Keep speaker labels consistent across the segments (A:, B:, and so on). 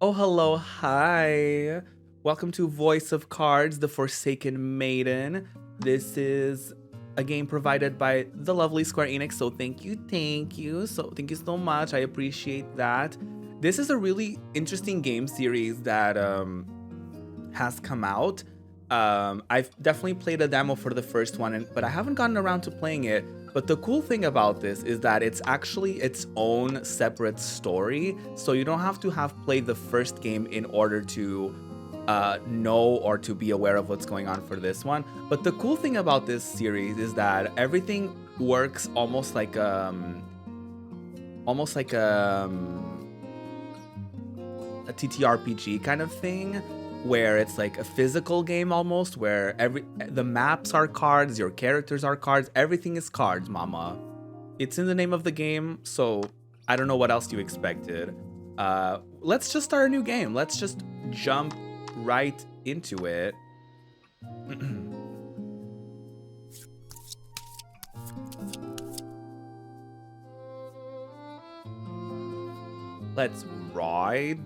A: Oh, hello, hi. Welcome to Voice of Cards, the Forsaken Maiden. This is a game provided by the lovely Square Enix, so thank you, thank you so much. I appreciate that. This is a really interesting game series that has come out. I've definitely played a demo for the first one, but I haven't gotten around to playing it. But the cool thing about this is that it's actually its own separate story, so you don't have to have played the first game in order to know or to be aware of what's going on for this one. But the cool thing about this series is that everything works almost like a TTRPG kind of thing, where it's like a physical game almost, where the maps are cards, your characters are cards, everything is cards, mama. It's in the name of the game, so I don't know what else you expected. Let's just start a new game. Let's just jump right into it. Let's ride.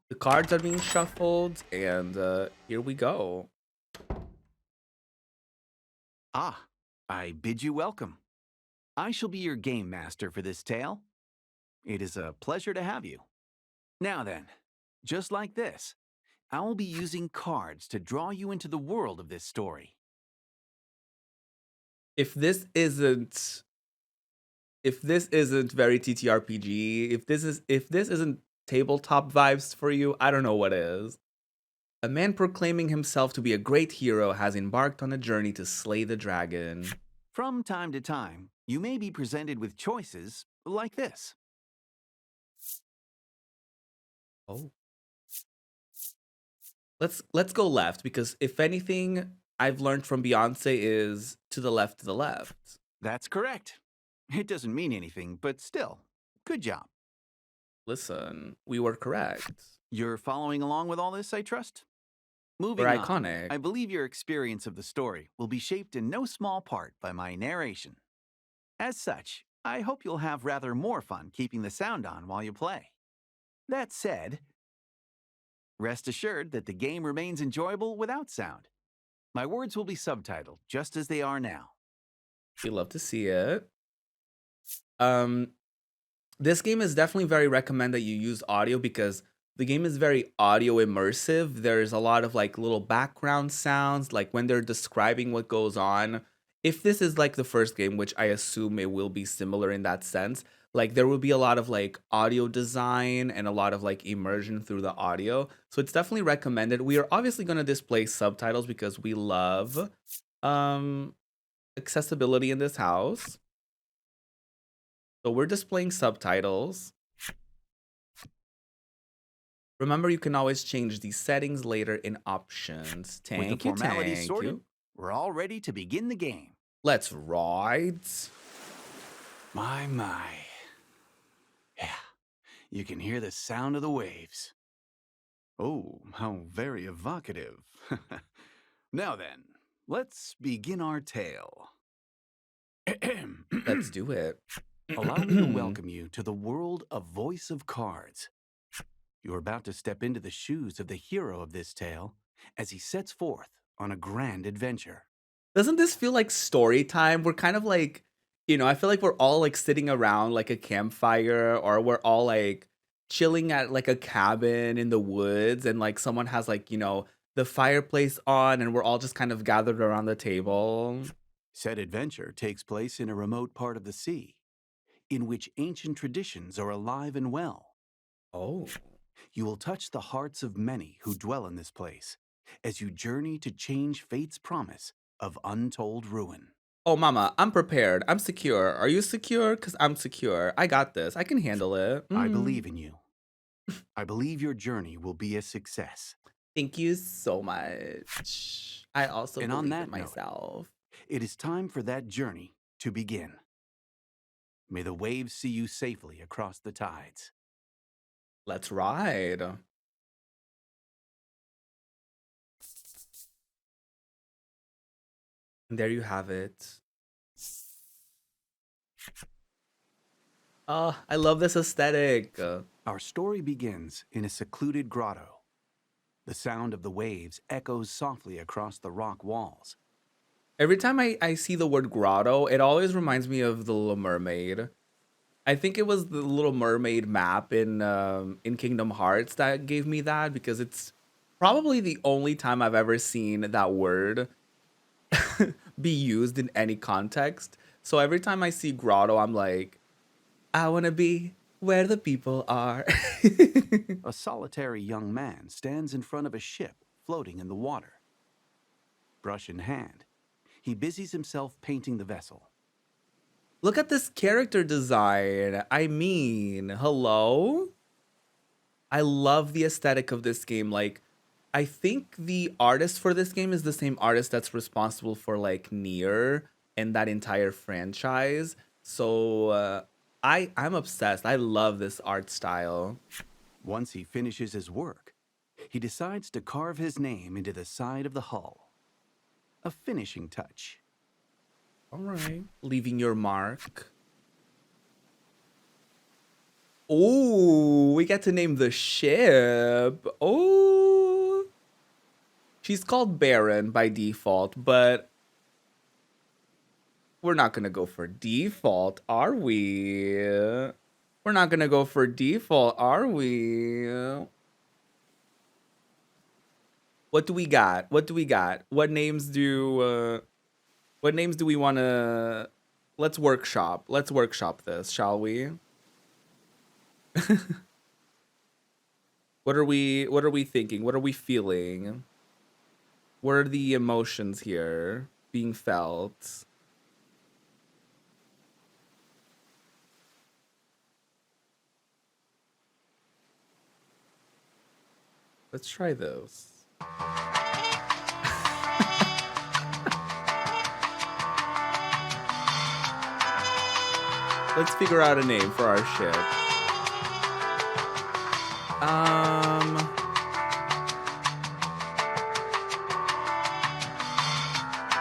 A: The cards are being shuffled, and here we go.
B: Ah, I bid you welcome. I shall be your game master for this tale. It is a pleasure to have you. Now then, just like this, I will be using cards to draw you into the world of this story.
A: If this isn't very TTRPG, if this isn't tabletop vibes for you, I don't know what is. A man proclaiming himself to be a great hero has embarked on a journey to slay the dragon.
B: From time to time, you may be presented with choices like this.
A: Oh. Let's go left, because if anything I've learned from Beyonce is to the left, to the left.
B: That's correct. It doesn't mean anything, but still, good job.
A: Listen, we were correct.
B: You're following along with all this, I trust?
A: We're
B: Moving on,
A: iconic.
B: I believe your experience of the story will be shaped in no small part by my narration. As such, I hope you'll have rather more fun keeping the sound on while you play. That said, rest assured that the game remains enjoyable without sound. My words will be subtitled just as they are now.
A: We love to see it. This game is definitely very recommend that you use audio, because the game is very audio immersive. There's a lot of like little background sounds, like when they're describing what goes on. If this is like the first game, which I assume it will be similar in that sense, like there will be a lot of like audio design and a lot of like immersion through the audio. So it's definitely recommended. We are obviously going to display subtitles because we love accessibility in this house. So we're displaying subtitles. Remember, you can always change these settings later in options.
B: With the
A: Thank you,
B: formalities
A: thank
B: sorted,
A: you.
B: we're all ready to begin the game.
A: Let's ride.
B: My. Yeah, you can hear the sound of the waves. Oh, how very evocative. Now then, let's begin our tale.
A: Let's do it.
B: Allow me to welcome you to the world of Voice of Cards. You're about to step into the shoes of the hero of this tale as he sets forth on a grand adventure.
A: Doesn't this feel like story time? We're kind of like, I feel like we're all like sitting around like a campfire, or we're all like chilling at like a cabin in the woods, and like someone has like, the fireplace on, and we're all just kind of gathered around the table.
B: Said adventure takes place in a remote part of the sea, in which ancient traditions are alive and well.
A: Oh.
B: You will touch the hearts of many who dwell in this place as you journey to change fate's promise of untold ruin.
A: Oh, mama, I'm prepared. I'm secure. Are you secure? Because I'm secure. I got this. I can handle it.
B: I believe in you. I believe your journey will be a success.
A: Thank you so much. I also
B: And
A: believe
B: on that
A: in myself.
B: it is time for that journey to begin. May the waves see you safely across the tides.
A: Let's ride. And there you have it. Oh, I love this aesthetic.
B: Our story begins in a secluded grotto. The sound of the waves echoes softly across the rock walls.
A: Every time I see the word grotto, it always reminds me of The Little Mermaid. I think it was the Little Mermaid map in Kingdom Hearts that gave me that, because it's probably the only time I've ever seen that word be used in any context. So every time I see grotto, I'm like, I want to be where the people are.
B: A solitary young man stands in front of a ship floating in the water. Brush in hand, he busies himself painting the vessel.
A: Look at this character design. I mean, hello? I love the aesthetic of this game. Like, I think the artist for this game is the same artist that's responsible for like Nier and that entire franchise. So I'm obsessed. I love this art style.
B: Once he finishes his work, he decides to carve his name into the side of the hull. A finishing touch.
A: All right, leaving your mark. Oh, we get to name the ship. Oh, she's called Baron by default, but we're not gonna go for default, are we? We're not gonna go for default, are we? What do we got? What do we got? What names do we want to? Let's workshop. Let's workshop this, shall we? What are we thinking? What are we feeling? What are the emotions here being felt? Let's try those. Let's figure out a name for our ship.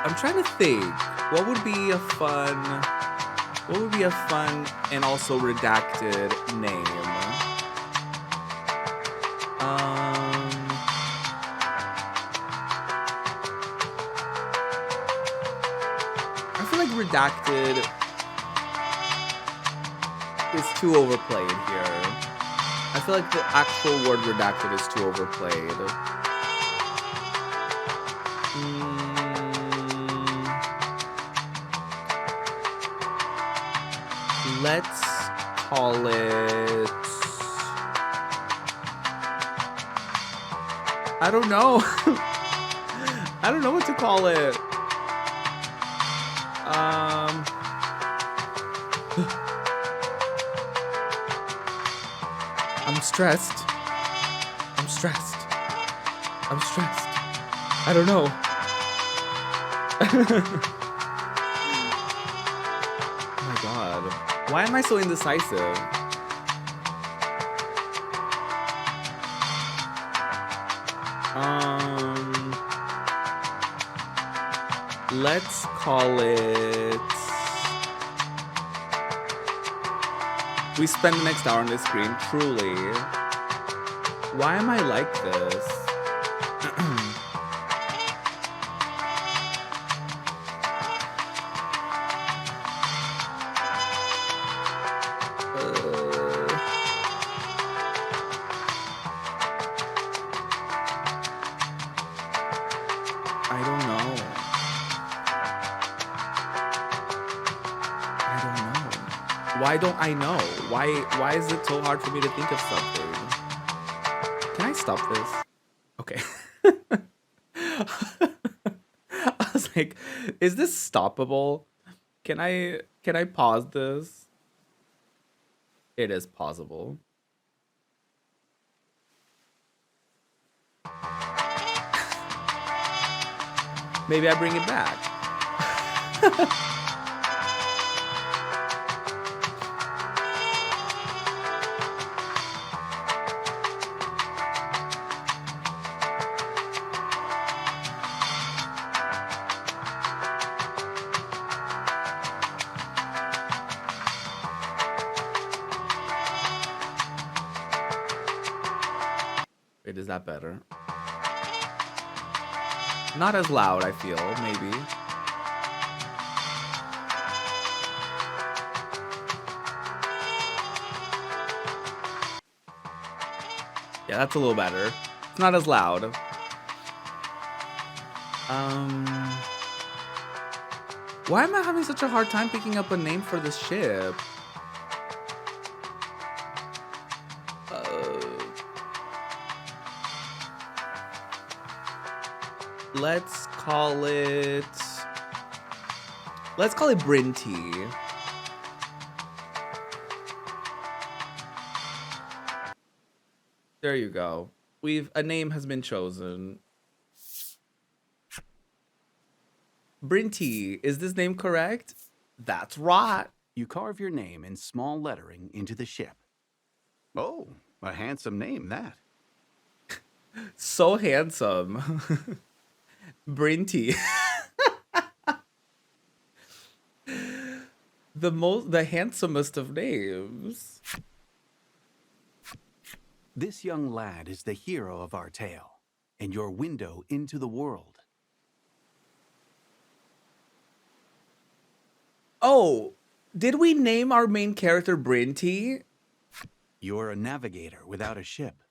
A: I'm trying to think. What would be a fun and also redacted name? I feel like redacted is too overplayed here. I feel like the actual word redacted is too overplayed. Let's call it... I don't know. I don't know what to call it. I'm stressed. I'm stressed. I'm stressed. I don't know. Oh my god. Why am I so indecisive? Let's call it... We spend the next hour on this screen, truly. Why am I like this? I don't know. Why don't I know? Why is it so hard for me to think of something? Can I stop this? Okay. I was like, is this stoppable? Can I pause this? It is pausable. Maybe I bring it back. Wait, is that better? Not as loud, I feel, maybe. Yeah, that's a little better. It's not as loud. Why am I having such a hard time picking up a name for this ship? Let's call it Brinty. There you go. A name has been chosen. Brinty, is this name correct? That's right.
B: You carve your name in small lettering into the ship. Oh, a handsome name, that.
A: So handsome. Brinty. The handsomest of names.
B: This young lad is the hero of our tale, and your window into the world.
A: Oh, did we name our main character Brinty?
B: You're a navigator without a ship,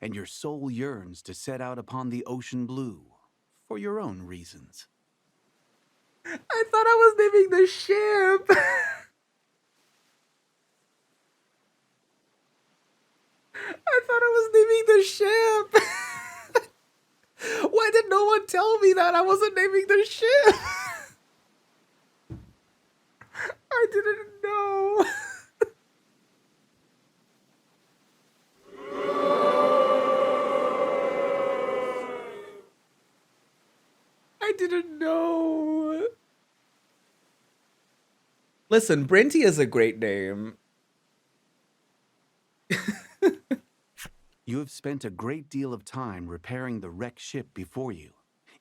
B: and your soul yearns to set out upon the ocean blue for your own reasons.
A: I thought I was naming the ship. I thought I was naming the ship. Why did no one tell me that I wasn't naming the ship? I didn't know. I didn't know. Listen, Brinty is a great name.
B: You have spent a great deal of time repairing the wrecked ship before you,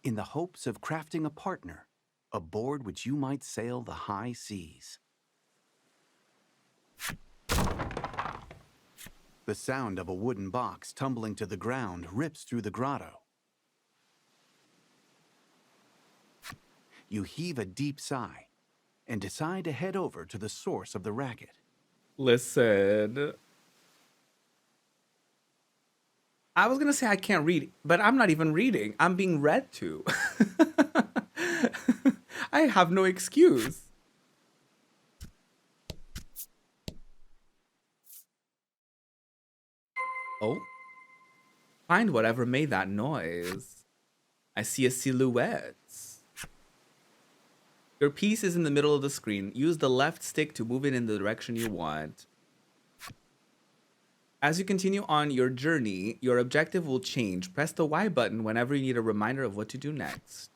B: in the hopes of crafting a partner, aboard which you might sail the high seas. The sound of a wooden box tumbling to the ground rips through the grotto. You heave a deep sigh and decide to head over to the source of the racket.
A: Listen. I was gonna say I can't read, but I'm not even reading. I'm being read to. I have no excuse. Oh. Find whatever made that noise. I see a silhouette. Your piece is in the middle of the screen. Use the left stick to move it in the direction you want. As you continue on your journey, your objective will change. Press the Y button whenever you need a reminder of what to do next.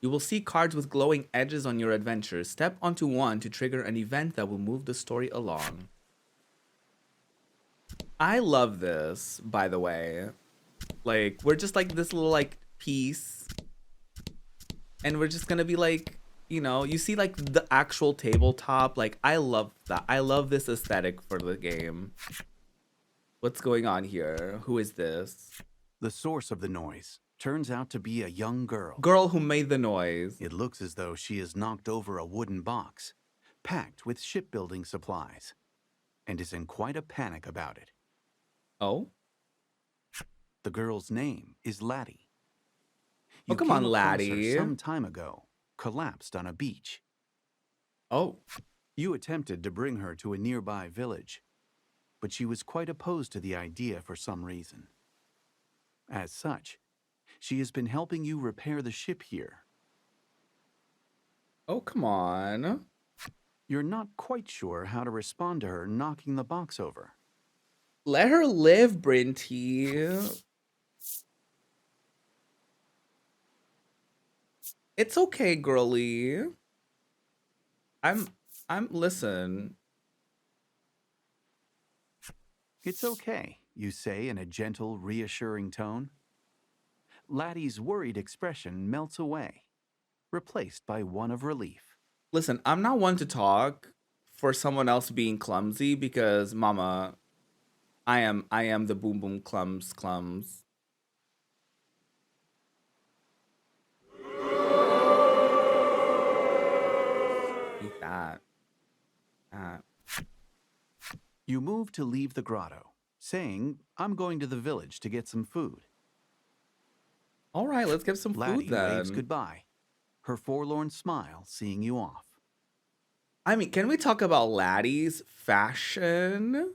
A: You will see cards with glowing edges on your adventure. Step onto one to trigger an event that will move the story along. I love this, by the way. Like, we're just like this little like piece. And we're just gonna be like, you know, you see like the actual tabletop. Like, I love that. I love this aesthetic for the game. What's going on here? Who is this?
B: The source of the noise turns out to be a young girl.
A: Girl who made the noise.
B: It looks as though she has knocked over a wooden box, packed with shipbuilding supplies, and is in quite a panic about it.
A: Oh?
B: The girl's name is Laddie.
A: Oh, come on,
B: came across her
A: Laddie.
B: some time ago, collapsed on a beach.
A: Oh.
B: You attempted to bring her to a nearby village, but she was quite opposed to the idea for some reason. As such, she has been helping you repair the ship here.
A: Oh, come on.
B: You're not quite sure how to respond to her knocking the box over.
A: Let her live, Brinty. It's okay, girly. Listen.
B: It's okay, you say in a gentle, reassuring tone. Laddie's worried expression melts away, replaced by one of relief.
A: Listen, I'm not one to talk for someone else being clumsy because, mama, I am the boom boom clums. Eat that. Ah.
B: You move to leave the grotto, saying, I'm going to the village to get some food.
A: All right, let's get some food
B: Laddie waves
A: then.
B: goodbye, her forlorn smile seeing you off.
A: I mean, can we talk about Laddie's fashion?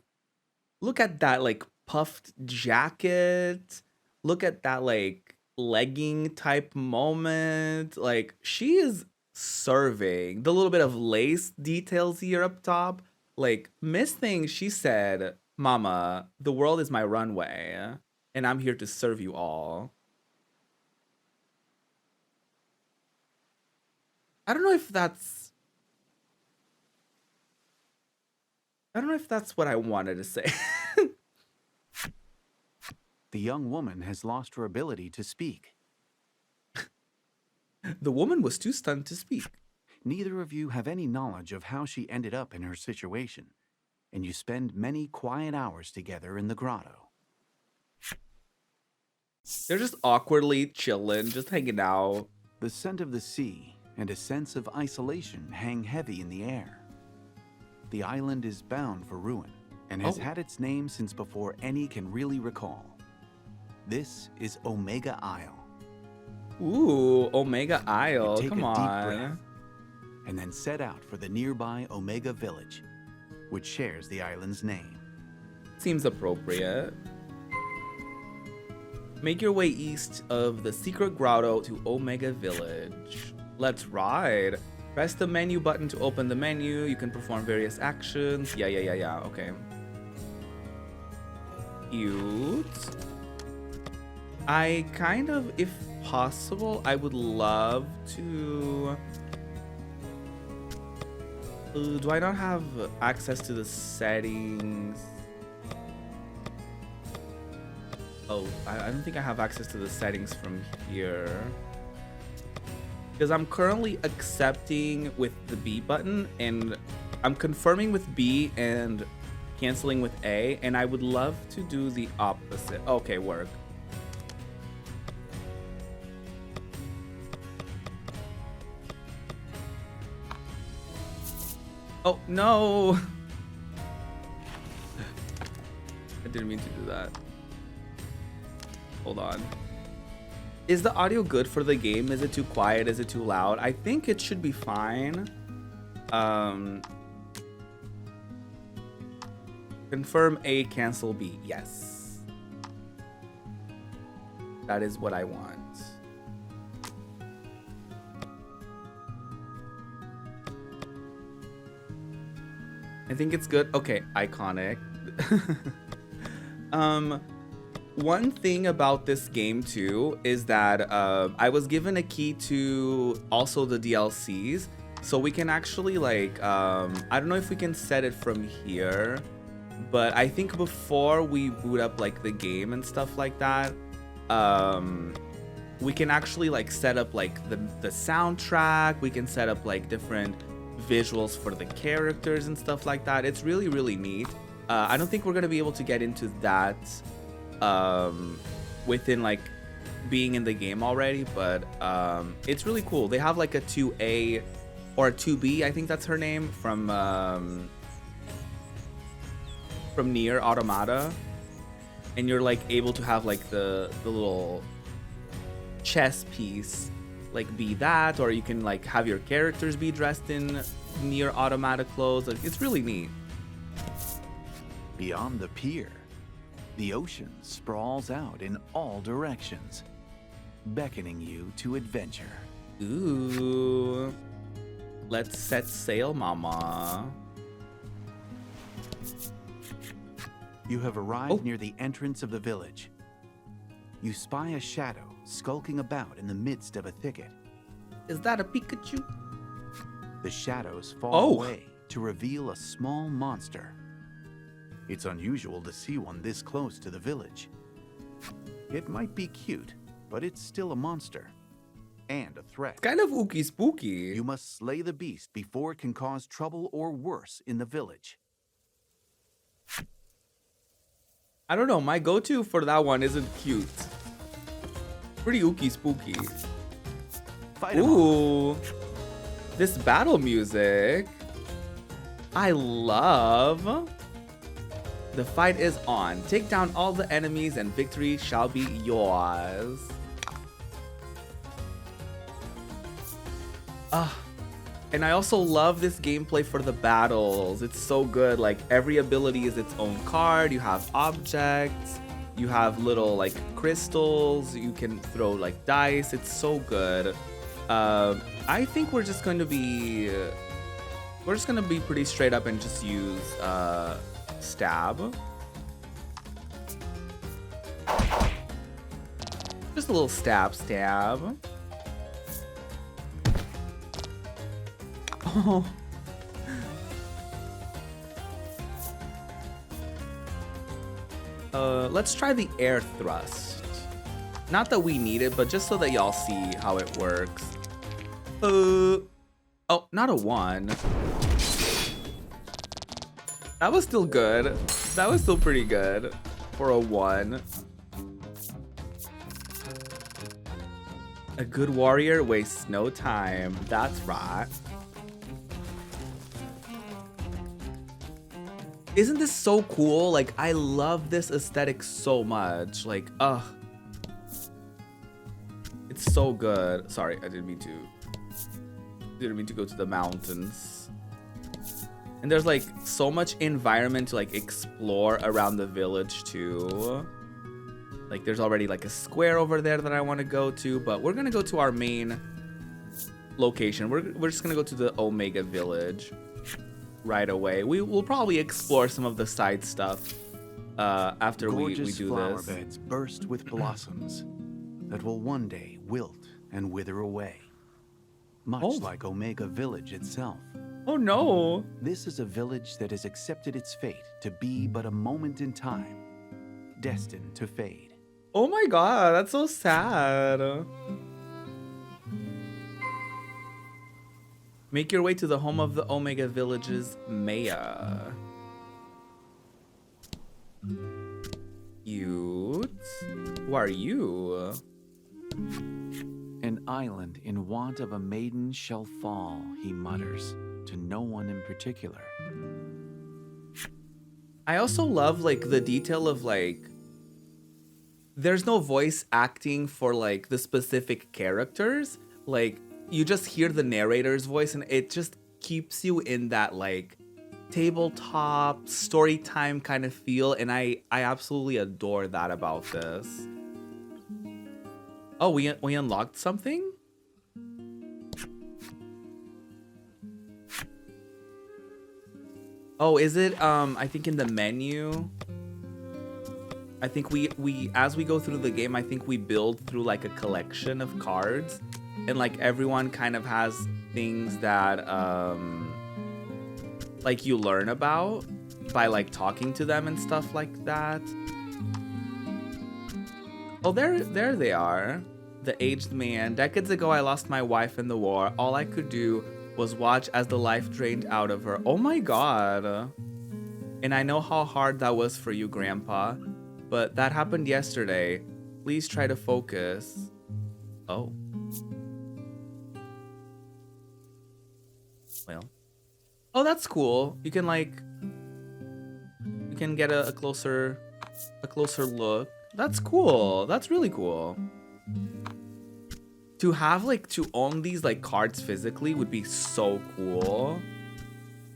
A: Look at that like puffed jacket. Look at that like legging type moment. Like she is serving. The little bit of lace details here up top. Like Miss Thing, she said, "Mama, the world is my runway, and I'm here to serve you all." I don't know if that's I don't know if that's what I wanted to say.
B: The young woman has lost her ability to speak.
A: The woman was too stunned to speak.
B: Neither of you have any knowledge of how she ended up in her situation, and you spend many quiet hours together in the grotto.
A: They're just awkwardly chilling, just hanging out.
B: The scent of the sea and a sense of isolation hang heavy in the air. The island is bound for ruin and has had its name since before any can really recall. This is Omega Isle.
A: Ooh, Omega Isle.
B: Take
A: Come
B: a deep
A: on.
B: breath and then set out for the nearby Omega Village, which shares the island's name.
A: Seems appropriate. Make your way east of the secret grotto to Omega Village. Let's ride. Press the menu button to open the menu. You can perform various actions. Yeah. Okay. Cute. I kind of, if possible, I would love to... do I not have access to the settings? Oh, I don't think I have access to the settings from here. Because I'm currently accepting with the B button, and I'm confirming with B and canceling with A, and I would love to do the opposite. Okay, work. Oh, no! I didn't mean to do that. Hold on. Is the audio good for the game? Is it too quiet? Is it too loud? I think it should be fine. Confirm A, cancel B. Yes. That is what I want. I think it's good. Okay, iconic. One thing about this game too is that I was given a key to also the DLCs, so we can actually like I don't know if we can set it from here, but I think before we boot up like the game and stuff like that, we can actually like set up like the soundtrack. We can set up like different visuals for the characters and stuff like that. It's really, really neat. I don't think we're gonna be able to get into that within like being in the game already, but it's really cool. They have like a 2A or a 2B, I think that's her name, from Nier Automata, and you're like able to have like the little chess piece like be that, or you can like have your characters be dressed in Nier Automata clothes. Like, it's really neat.
B: Beyond the pier, the ocean sprawls out in all directions, beckoning you to adventure.
A: Ooh. Let's set sail, mama.
B: You have arrived near the entrance of the village. You spy a shadow skulking about in the midst of a thicket.
A: Is that a Pikachu?
B: The shadows fall away to reveal a small monster. It's unusual to see one this close to the village. It might be cute, but it's still a monster and a threat.
A: It's kind of ooky spooky.
B: You must slay the beast before it can cause trouble or worse in the village.
A: I don't know. My go-to for that one isn't cute. Pretty ooky spooky.
B: Fight 'em all.
A: Ooh. This battle music. I love. The fight is on. Take down all the enemies and victory shall be yours. And I also love this gameplay for the battles. It's so good. Like every ability is its own card. You have objects. You have little like crystals. You can throw like dice. It's so good. I think we're just going to be pretty straight up and just use stab. Just a little stab. Oh. Let's try the air thrust. Not that we need it, but just so that y'all see how it works. Oh, not a 1. That was still good. That was still pretty good for a 1. A good warrior wastes no time. That's right. Isn't this so cool? Like, I love this aesthetic so much. Like, it's so good. Sorry, I didn't mean to go to the mountains. And there's like so much environment to like explore around the village too. Like there's already like a square over there that I want to go to, but we're gonna go to our main location. We're just gonna go to the Omega Village right away. We will probably explore some of the side stuff after we do
B: flower
A: this.
B: beds burst with blossoms that will one day wilt and wither away, much like Omega Village itself.
A: Oh no!
B: This is a village that has accepted its fate to be but a moment in time, destined to fade.
A: Oh my god, that's so sad. Make your way to the home of the Omega Village's mayor. Cute. Who are you?
B: An island in want of a maiden shall fall, he mutters, to no one in particular.
A: I also love like the detail of like there's no voice acting for like the specific characters. Like you just hear the narrator's voice and it just keeps you in that like tabletop story time kind of feel, and I absolutely adore that about this. Oh, we unlocked something? Oh, is it I think in the menu? I think we as we go through the game, I think we build through like a collection of cards, and like everyone kind of has things that like you learn about by like talking to them and stuff like that. Oh, there they are. The aged man. Decades ago, I lost my wife in the war. All I could do was watch as the life drained out of her. Oh my god. And I know how hard that was for you, Grandpa. But that happened yesterday. Please try to focus. Oh. Well. Oh, that's cool. You can like... You can get a closer look. That's cool. That's really cool. To have like to own these like cards physically would be so cool.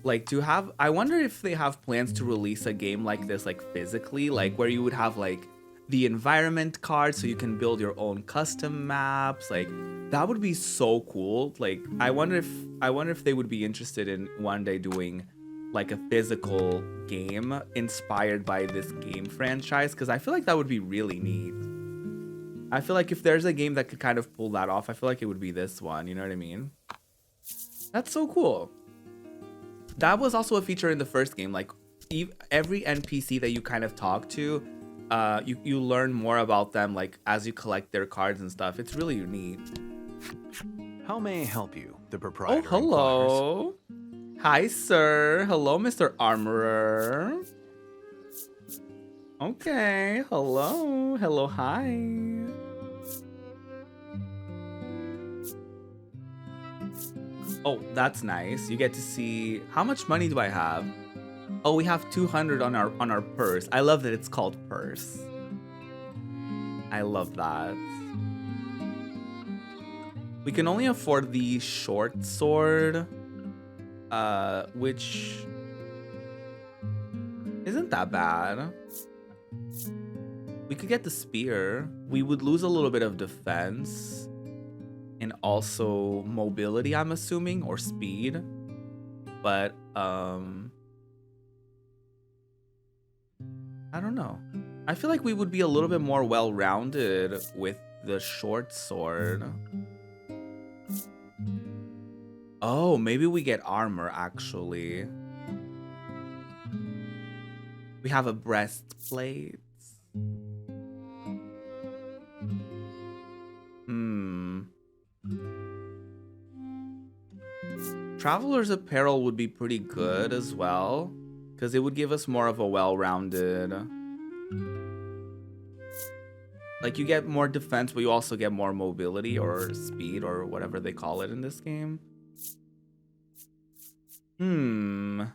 A: Like to have, I wonder if they have plans to release a game like this like physically, like where you would have like the environment cards so you can build your own custom maps. Like that would be so cool. Like I wonder if they would be interested in one day doing like a physical game inspired by this game franchise, because I feel like that would be really neat. I feel like if there's a game that could kind of pull that off, I feel like it would be this one, you know what I mean? That's so cool. That was also a feature in the first game, like every NPC that you kind of talk to, you learn more about them like as you collect their cards and stuff. It's really neat.
B: How may I help you? The proprietor.
A: Oh, hello. Hi, sir. Hello, Mr. Armorer. Okay, hello. Hello, hi. Oh, that's nice. You get to see how much money do I have? Oh, we have 200 on our purse. I love that it's called purse. I love that. We can only afford the short sword, which isn't that bad. We could get the spear. We would lose a little bit of defense and also mobility, I'm assuming, or speed. But I don't know. I feel like we would be a little bit more well-rounded with the short sword. Oh, maybe we get armor, actually. We have a breastplate. Traveler's apparel would be pretty good as well, because it would give us more of a well-rounded... Like, you get more defense, but you also get more mobility or speed or whatever they call it in this game. I'm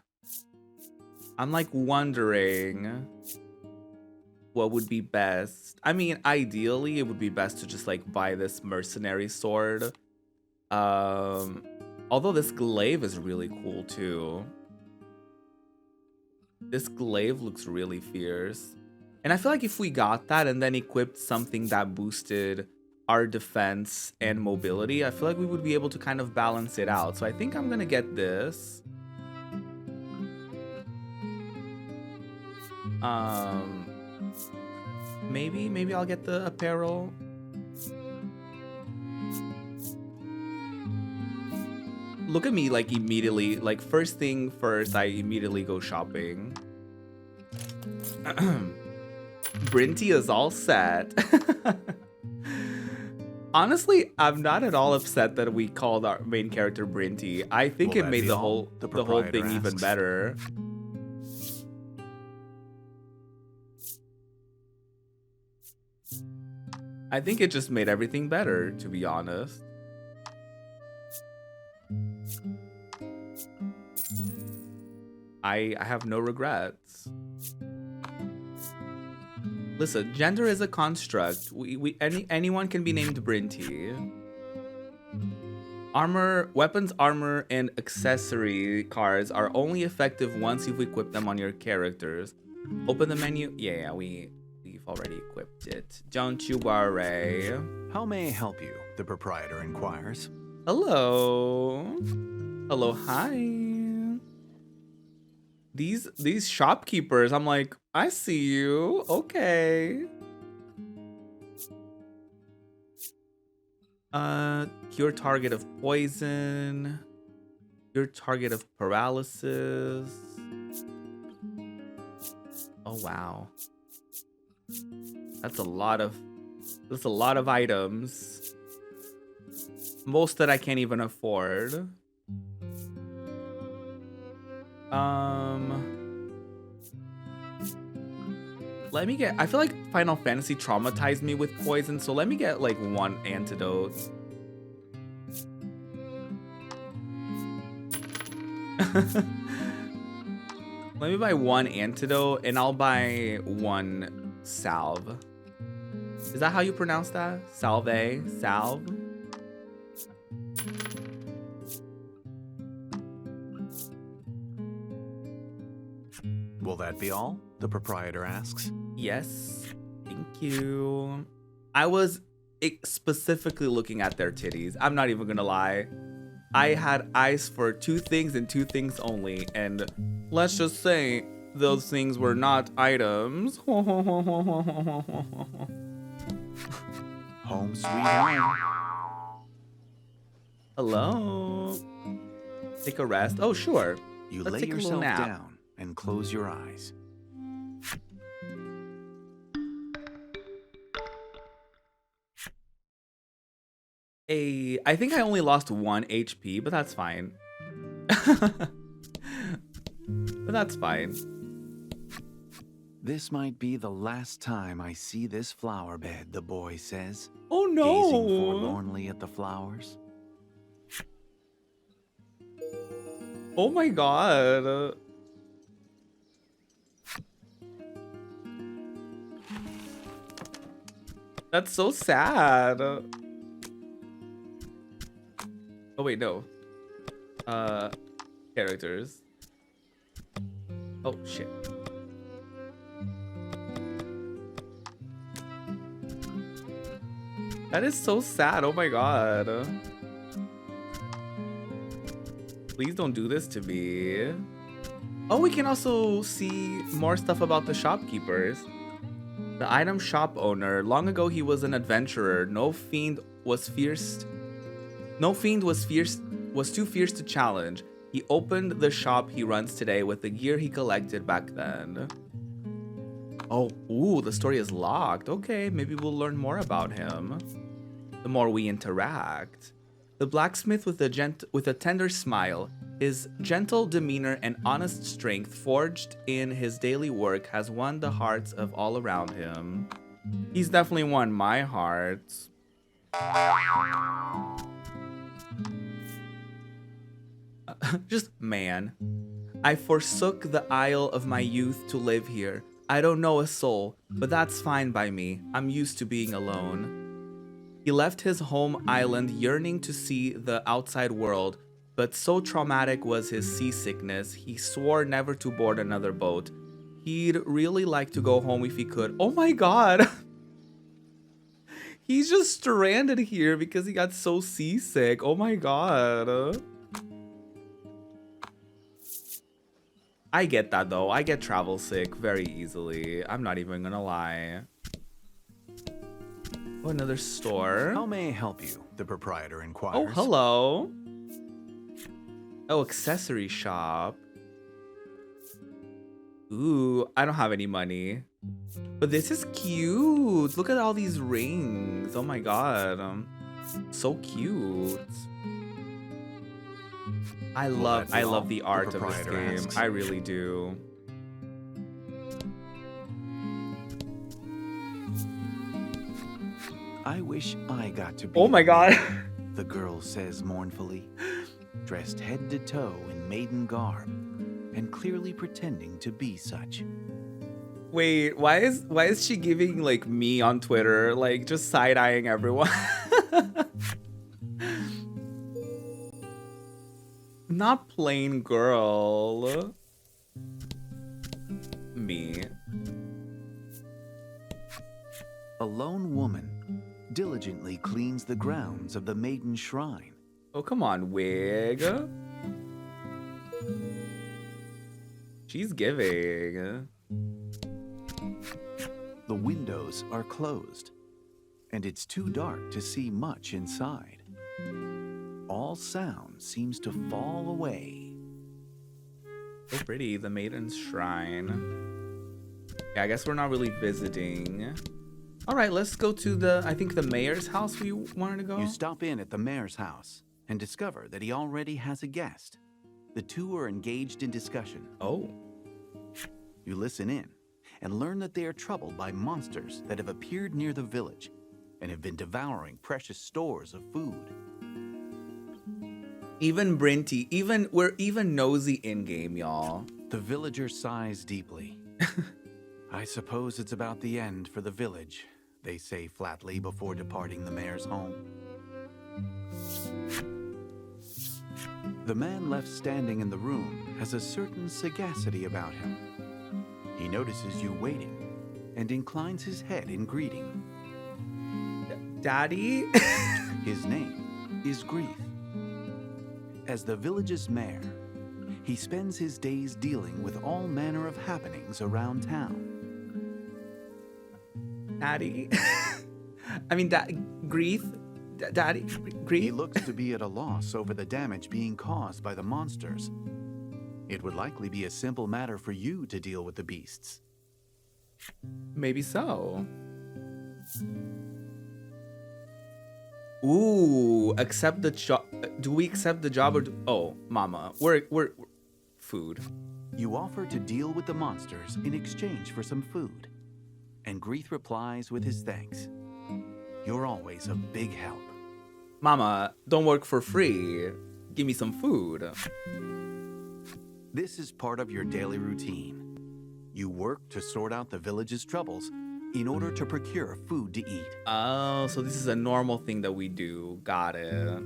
A: like wondering what would be best. I mean, ideally, it would be best to just like buy this mercenary sword. Although this glaive is really cool too. This glaive looks really fierce. And I feel like if we got that and then equipped something that boosted our defense and mobility, I feel like we would be able to kind of balance it out. So I think I'm gonna get this. Maybe I'll get the apparel. Look at me, like, immediately, like, first thing first, I immediately go shopping. Brinty is all set. Honestly, I'm not at all upset that we called our main character Brinty. I think it made the whole thing even better. I think it just made everything better, to be honest. I have no regrets. Listen, gender is a construct. Anyone can be named Brinty. Weapons, armor, and accessory cards are only effective once you've equipped them on your characters. Open the menu. Yeah, we've already equipped it. Don't you worry.
B: How may I help you? The proprietor inquires.
A: Hello. Hello, hi. These shopkeepers, I'm like, I see you. Okay. Cure target of poison. Cure target of paralysis. Oh wow. That's a lot of items. Most that I can't even afford. Let me get, I feel like Final Fantasy traumatized me with poison, so let me get like one antidote. Let me buy one antidote and I'll buy one salve. Is that how you pronounce that? Salve? Salve?
B: Will that be all? The proprietor asks.
A: Yes, thank you. I was specifically looking at their titties. I'm not even gonna lie. I had eyes for two things and two things only. And let's just say those things were not items.
B: Home sweet home.
A: Hello. Take a rest. Oh, sure.
B: You
A: Let's
B: lay
A: take a little
B: yourself
A: nap.
B: down and close your eyes.
A: I think I only lost 1 HP, but that's fine. But that's fine.
B: This might be the last time I see this flower bed, the boy says,
A: Oh
B: gazing
A: no!
B: forlornly at the flowers.
A: Oh my god. That's so sad. Oh wait, no. Characters. Oh shit. That is so sad. Oh my god. Please don't do this to me. Oh, we can also see more stuff about the shopkeepers. The item shop owner. Long ago, he was an adventurer. No fiend was too fierce to challenge. He opened the shop he runs today with the gear he collected back then. Oh, ooh, the story is locked. Okay, maybe we'll learn more about him the more we interact. The blacksmith with a tender smile. His gentle demeanor and honest strength forged in his daily work has won the hearts of all around him. He's definitely won my heart. Just man. I forsook the isle of my youth to live here. I don't know a soul, but that's fine by me. I'm used to being alone. He left his home island yearning to see the outside world, but so traumatic was his seasickness, he swore never to board another boat. He'd really like to go home if he could. Oh my god! He's just stranded here because he got so seasick. Oh my god. I get that though. I get travel sick very easily. I'm not even gonna lie. Oh, another store.
B: How may I help you? The proprietor inquires.
A: Oh, hello. Oh, accessory shop. Ooh, I don't have any money. But this is cute. Look at all these rings. Oh my god. So cute. I love the art of this game.
B: Asks.
A: I really do.
B: I wish I got to be.
A: Oh my god.
B: The girl says mournfully, dressed head to toe in maiden garb, and clearly pretending to be such.
A: Wait, why is she giving like me on Twitter, like just side-eyeing everyone? Not plain girl. Me.
B: A lone woman diligently cleans the grounds of the maiden shrine.
A: Oh, come on, wig. She's giving.
B: The windows are closed, and it's too dark to see much inside. All sound seems to fall away.
A: So pretty, the maiden's shrine. Yeah, I guess we're not really visiting. All right, let's go to I think the mayor's house we wanted to go.
B: You stop in at the mayor's house and discover that he already has a guest. The two are engaged in discussion.
A: Oh.
B: You listen in and learn that they are troubled by monsters that have appeared near the village and have been devouring precious stores of food.
A: Even Brinty, we're even nosy in-game, y'all.
B: The villager sighs deeply. I suppose it's about the end for the village, they say flatly before departing the mayor's home. The man left standing in the room has a certain sagacity about him. He notices you waiting and inclines his head in greeting.
A: Daddy?
B: His name is Grief. As the village's mayor, he spends his days dealing with all manner of happenings around town.
A: Daddy? I mean, Grief? Daddy? Grief?
B: He looks to be at a loss over the damage being caused by the monsters. It would likely be a simple matter for you to deal with the beasts.
A: Maybe so. Ooh, accept the job. Do we accept the job or oh, mama, we're food.
B: You offer to deal with the monsters in exchange for some food. And Greeth replies with his thanks. You're always a big help.
A: Mama, don't work for free. Give me some food.
B: This is part of your daily routine. You work to sort out the village's troubles in order to procure food to eat.
A: Oh, so this is a normal thing that we do. Got it.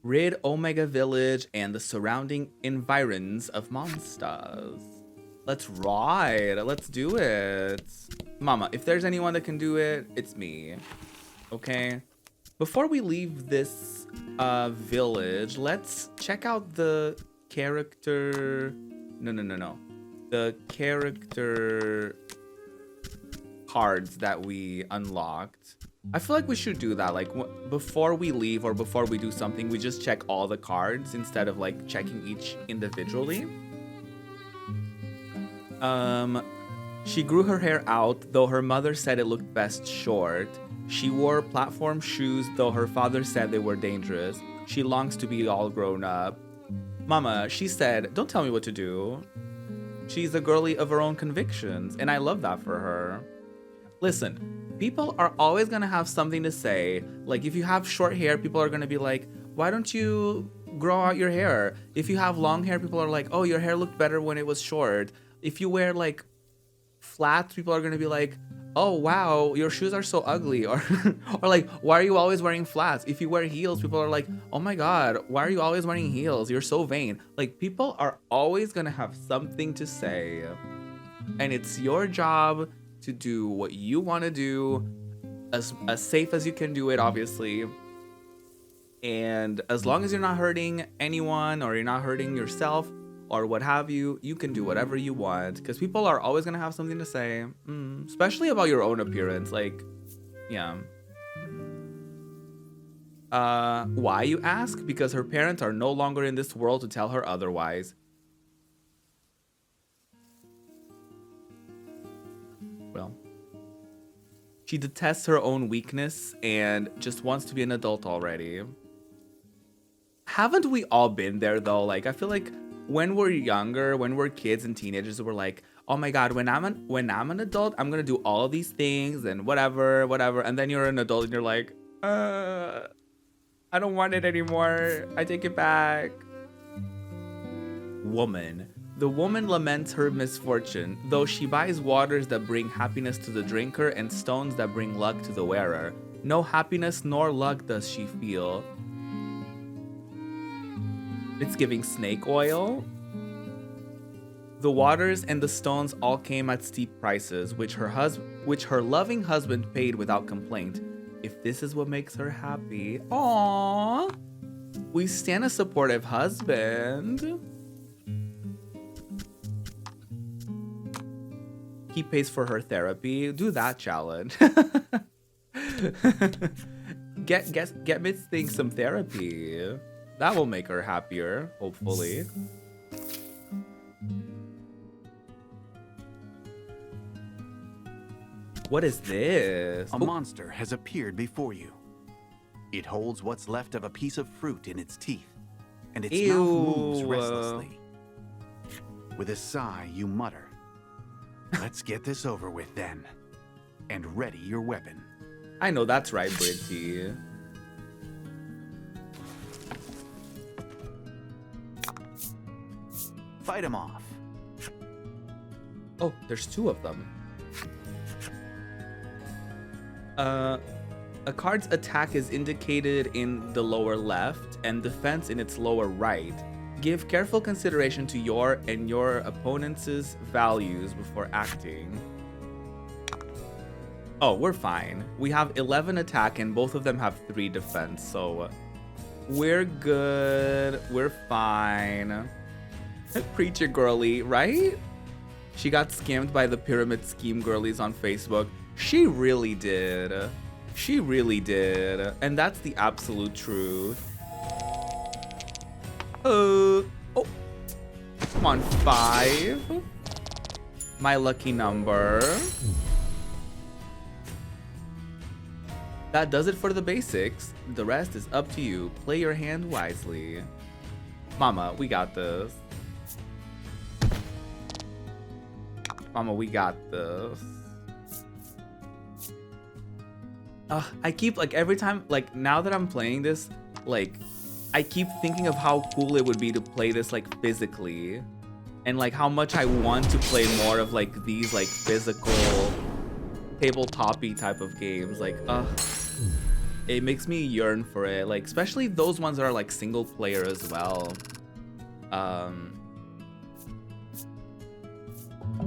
A: Rid Omega Village and the surrounding environs of monsters. Let's ride. Let's do it. Mama, if there's anyone that can do it, it's me. Okay? Before we leave this village, let's check out the character... No. The character cards that we unlocked. I feel like we should do that. Like, before we leave or before we do something, we just check all the cards instead of, like, checking each individually. She grew her hair out, though her mother said it looked best short. She wore platform shoes, though her father said they were dangerous. She longs to be all grown up. Mama, she said, don't tell me what to do. She's a girly of her own convictions, and I love that for her. Listen, people are always gonna have something to say. Like, if you have short hair, people are gonna be like, why don't you grow out your hair? If you have long hair, people are like, oh, your hair looked better when it was short. If you wear, like, flats, people are gonna be like, oh wow, your shoes are so ugly. Or like, why are you always wearing flats? If you wear heels, people are like, oh my god, why are you always wearing heels? You're so vain. Like, people are always gonna have something to say, and it's your job to do what you want to do, as safe as you can do it, obviously. And as long as you're not hurting anyone or you're not hurting yourself or what have you, you can do whatever you want, because people are always gonna have something to say, especially about your own appearance. Like, yeah. Why, you ask? Because her parents are no longer in this world to tell her otherwise. Well, she detests her own weakness and just wants to be an adult already. Haven't we all been there though? Like, I feel like when we're younger, when we're kids and teenagers, we're like, oh my god, when I'm an adult, I'm gonna do all of these things and whatever. And then you're an adult and you're like, I don't want it anymore. I take it back. Woman. The woman laments her misfortune, though she buys waters that bring happiness to the drinker and stones that bring luck to the wearer. No happiness nor luck does she feel. It's giving snake oil. The waters and the stones all came at steep prices, which her loving husband paid without complaint. If this is what makes her happy, aww, we stand a supportive husband. He pays for her therapy. Do that challenge. Get Miss Thing some therapy. That will make her happier, hopefully. What is this?
B: A monster has appeared before you. It holds what's left of a piece of fruit in its teeth, and its mouth moves restlessly. With a sigh, you mutter, let's get this over with then, and ready your weapon.
A: I know that's right, Britty.
B: Fight him off.
A: Oh, there's two of them. A card's attack is indicated in the lower left and defense in its lower right. Give careful consideration to your and your opponent's values before acting. Oh, we're fine. We have 11 attack and both of them have 3 defense, so we're good. We're fine. Preacher girly, right? She got scammed by the pyramid scheme girlies on Facebook. She really did. She really did. And that's the absolute truth. Oh. Come on, 5. My lucky number. That does it for the basics. The rest is up to you. Play your hand wisely. Mama, we got this. Mama, we got this. I keep, like, every time, like, now that I'm playing this, like, I keep thinking of how cool it would be to play this, like, physically. And, like, how much I want to play more of, like, these, like, physical tabletop-y type of games. Like, it makes me yearn for it. Like, especially those ones that are, like, single player as well.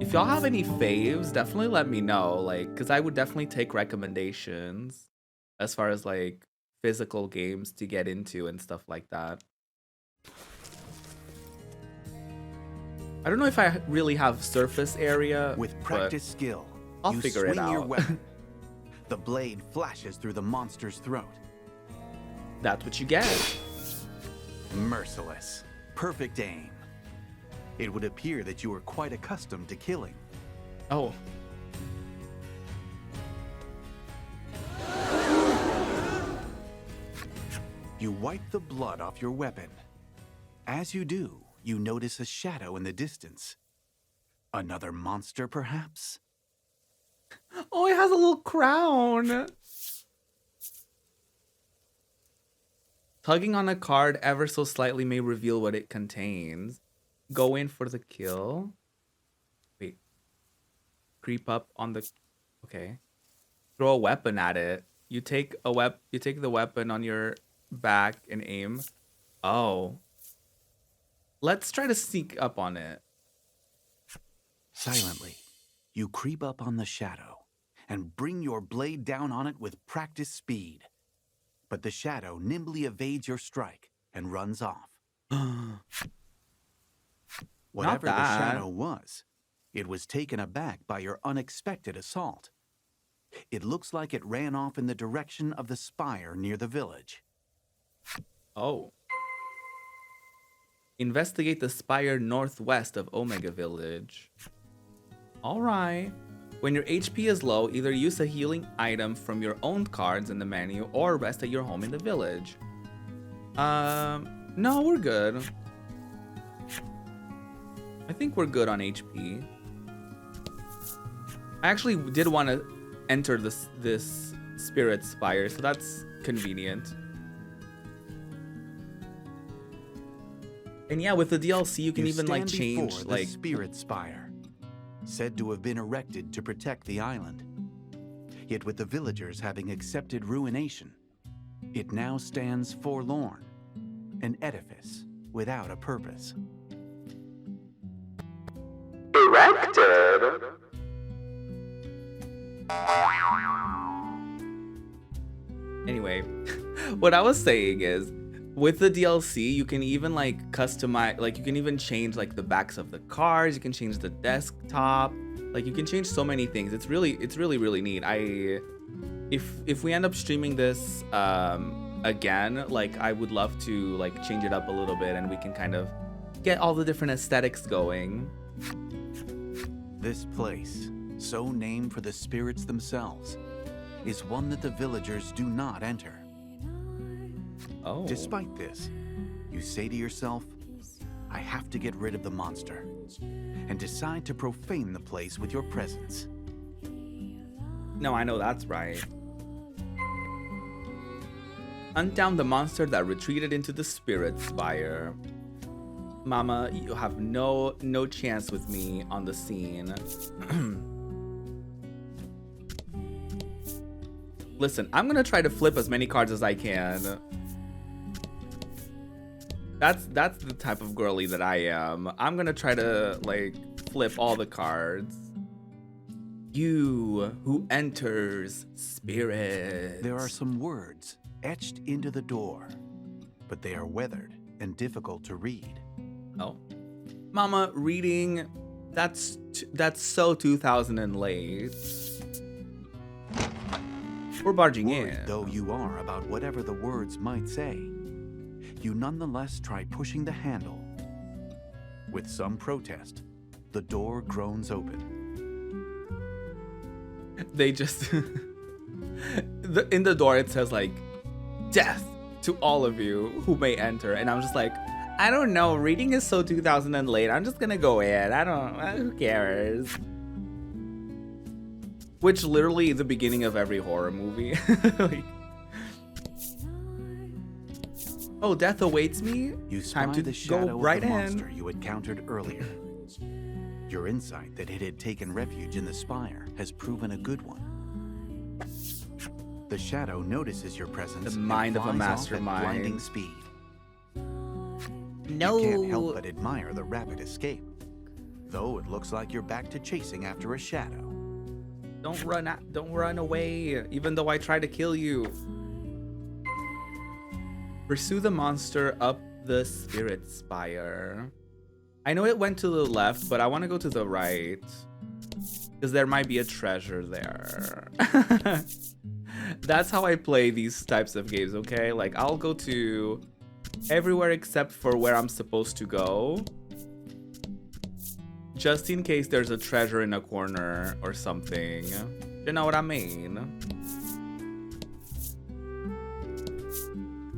A: If y'all have any faves, definitely let me know, like, because I would definitely take recommendations as far as, like, physical games to get into and stuff like that. I don't know if I really have surface area.
B: With practice skill,
A: I'll
B: you
A: figure it
B: swing your
A: out.
B: weapon. The blade flashes through the monster's throat.
A: That's what you get.
B: Merciless. Perfect aim. It would appear that you are quite accustomed to killing.
A: Oh.
B: You wipe the blood off your weapon. As you do, you notice a shadow in the distance. Another monster, perhaps?
A: Oh, it has a little crown. Tugging on a card ever so slightly may reveal what it contains. Go in for the kill. Wait. Creep up on the... Okay. Throw a weapon at it. You take the weapon on your back and aim. Oh. Let's try to sneak up on it.
B: Silently, you creep up on the shadow and bring your blade down on it with practiced speed. But the shadow nimbly evades your strike and runs off. Whatever the shadow was, it was taken aback by your unexpected assault. It looks like it ran off in the direction of the spire near the village.
A: Oh. Investigate the spire northwest of Omega Village. Alright. When your HP is low, either use a healing item from your own cards in the menu or rest at your home in the village. No, we're good. I think we're good on HP. I actually did want to enter this spirit spire, so that's convenient. And yeah, with the DLC, you can even like change like
B: the spirit spire, said to have been erected to protect the island. Yet with the villagers having accepted ruination, it now stands forlorn, an edifice without a purpose.
A: Erected. Anyway, what I was saying is, with the DLC, you can even like customize, like you can even change like the backs of the cards, you can change the desktop, like you can change so many things. It's really neat. If we end up streaming this again, like I would love to like change it up a little bit and we can kind of get all the different aesthetics going.
B: This place, so named for the spirits themselves, is one that the villagers do not enter.
A: Oh.
B: Despite this, you say to yourself, I have to get rid of the monster, and decide to profane the place with your presence.
A: No, I know that's right. Hunt down the monster that retreated into the spirit spire. Mama, you have no chance with me on the scene. Listen, I'm gonna try to flip as many cards as I can. That's the type of girly that I am. I'm gonna try to like flip all the cards. You who enters spirit.
B: There are some words etched into the door, but they are weathered and difficult to read.
A: Oh, Mama, reading, that's so 2000 and late. We're barging
B: Worried
A: in.
B: though you are about whatever the words might say, you nonetheless try pushing the handle. With some protest, the door groans open.
A: They just in the door it says like death to all of you who may enter, and I'm just like, I don't know. Reading is so 2000 and late. I'm just gonna go in. I don't. Who cares? Which literally the beginning of every horror movie. Like, oh, death awaits me.
B: You
A: Time to
B: spy the shadow
A: go
B: of
A: right
B: the
A: in.
B: monster you encountered earlier. Your insight that it had taken refuge in the spire has proven a good one. The shadow notices your presence
A: The mind
B: and
A: of a
B: flies off at
A: mastermind.
B: blinding speed.
A: No.
B: You can't help but admire the rapid escape, though it looks like you're back to chasing after a shadow.
A: Don't run away, even though I try to kill you. Pursue the monster up the spirit spire. I know it went to the left, but I want to go to the right. Because there might be a treasure there. That's how I play these types of games, okay? Like, I'll go to everywhere except for where I'm supposed to go. Just in case there's a treasure in a corner or something. You know what I mean?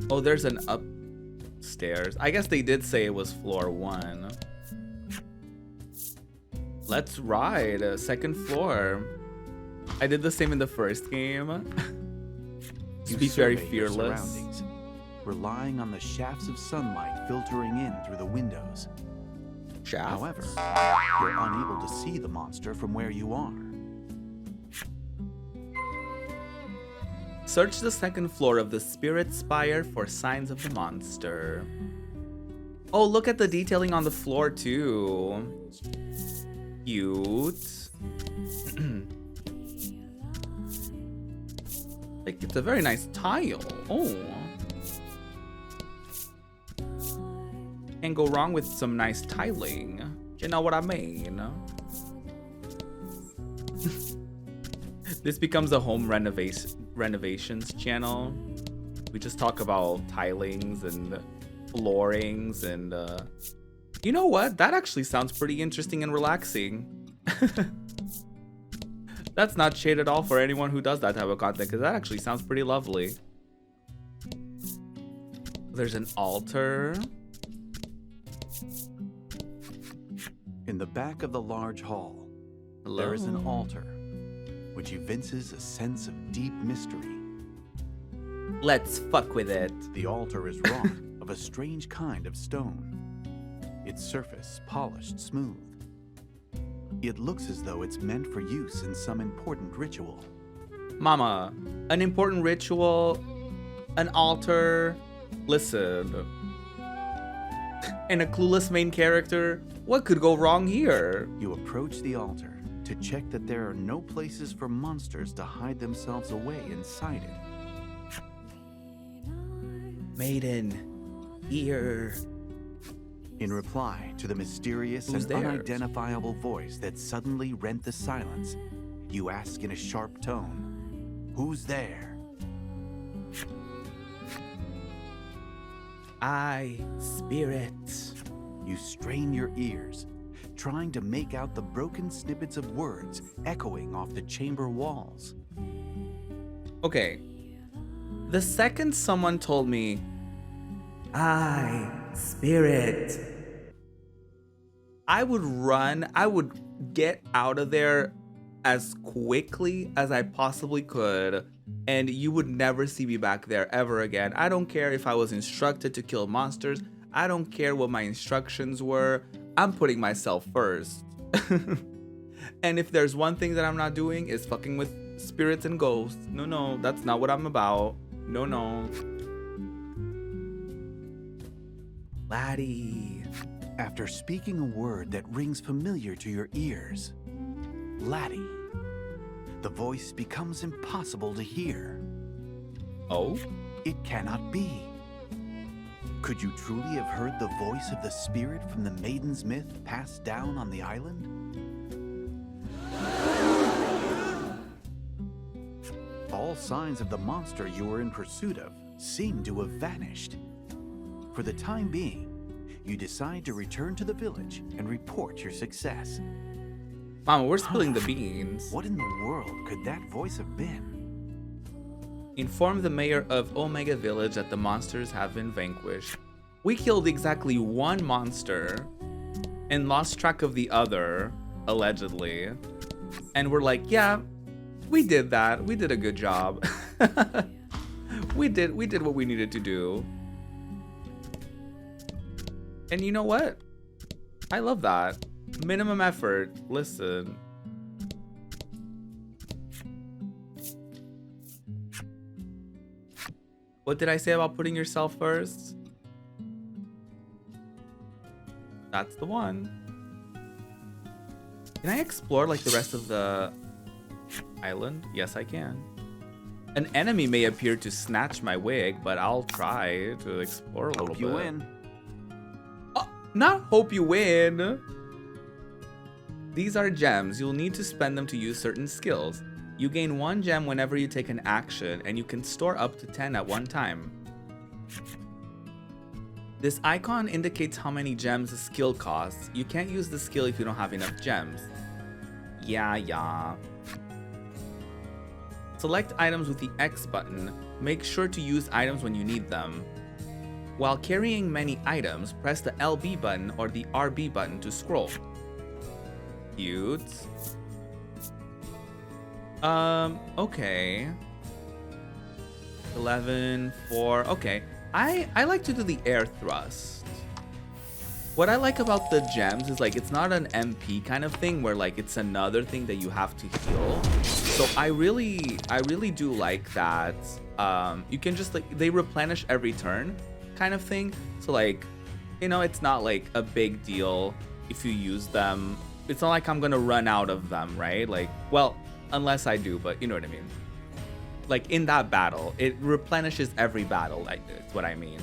A: Oh, there's an upstairs. I guess they did say it was floor 1. Let's ride. Second floor. I did the same in the first game.
B: You
A: Be very
B: survey your
A: fearless.
B: surroundings, relying on the shafts of sunlight filtering in through the windows.
A: Shaft.
B: However, you're unable to see the monster from where you are.
A: Search the second floor of the Spirit Spire for signs of the monster. Oh, look at the detailing on the floor too. Cute. Like, it's a very nice tile. Oh. Can't go wrong with some nice tiling. You know what I mean? This becomes a home renovations channel. We just talk about tilings and floorings and you know what? That actually sounds pretty interesting and relaxing. That's not shade at all for anyone who does that type of content, because that actually sounds pretty lovely. There's an altar.
B: In the back of the large hall, there is an altar, which evinces a sense of deep mystery.
A: Let's fuck with it.
B: The altar is wrought of a strange kind of stone, its surface polished smooth. It looks as though it's meant for use in some important ritual.
A: Mama, an important ritual, an altar. Listen. And a clueless main character. What could go wrong here?
B: You approach the altar to check that there are no places for monsters to hide themselves away inside it.
A: Maiden, here.
B: In reply to the mysterious
A: Who's
B: and
A: there?
B: unidentifiable voice that suddenly rent the silence, you ask in a sharp tone, "Who's there?"
A: I, spirit.
B: You strain your ears, trying to make out the broken snippets of words echoing off the chamber walls.
A: Okay. The second someone told me, I, spirit, I would run. I would get out of there as quickly as I possibly could, and you would never see me back there ever again. I don't care if I was instructed to kill monsters. I don't care what my instructions were. I'm putting myself first. And if there's one thing that I'm not doing is fucking with spirits and ghosts. No, that's not what I'm about. No. Laddie.
B: After speaking a word that rings familiar to your ears, Laddie, the voice becomes impossible to hear.
A: Oh?
B: It cannot be. Could you truly have heard the voice of the spirit from the maiden's myth passed down on the island? All signs of the monster you were in pursuit of seem to have vanished. For the time being, you decide to return to the village and report your success.
A: Mama, we're spilling the beans.
B: What in the world could that voice have been?
A: Inform the mayor of Omega Village that the monsters have been vanquished. We killed exactly one monster and lost track of the other, allegedly. And we're like, yeah, we did that. We did a good job. we did what we needed to do. And you know what? I love that. Minimum effort. Listen. What did I say about putting yourself first? That's the one. Can I explore like the rest of the island? Yes, I can. An enemy may appear to snatch my wig, but I'll try to explore a little bit.
B: Hope you win.
A: Oh, not hope you win. These are gems. You'll need to spend them to use certain skills. You gain 1 gem whenever you take an action, and you can store up to 10 at one time. This icon indicates how many gems a skill costs. You can't use the skill if you don't have enough gems. Yeah. Select items with the X button. Make sure to use items when you need them. While carrying many items, press the LB button or the RB button to scroll. Cute. Okay. 11, 4, okay. I like to do the air thrust. What I like about the gems is like it's not an MP kind of thing where like it's another thing that you have to heal. So I really do like that. You can just like, they replenish every turn kind of thing. So like, you know, it's not like a big deal if you use them. It's not like I'm gonna run out of them, right? Like, well, unless I do, but you know what I mean. Like in that battle, it replenishes every battle, like that's what I mean.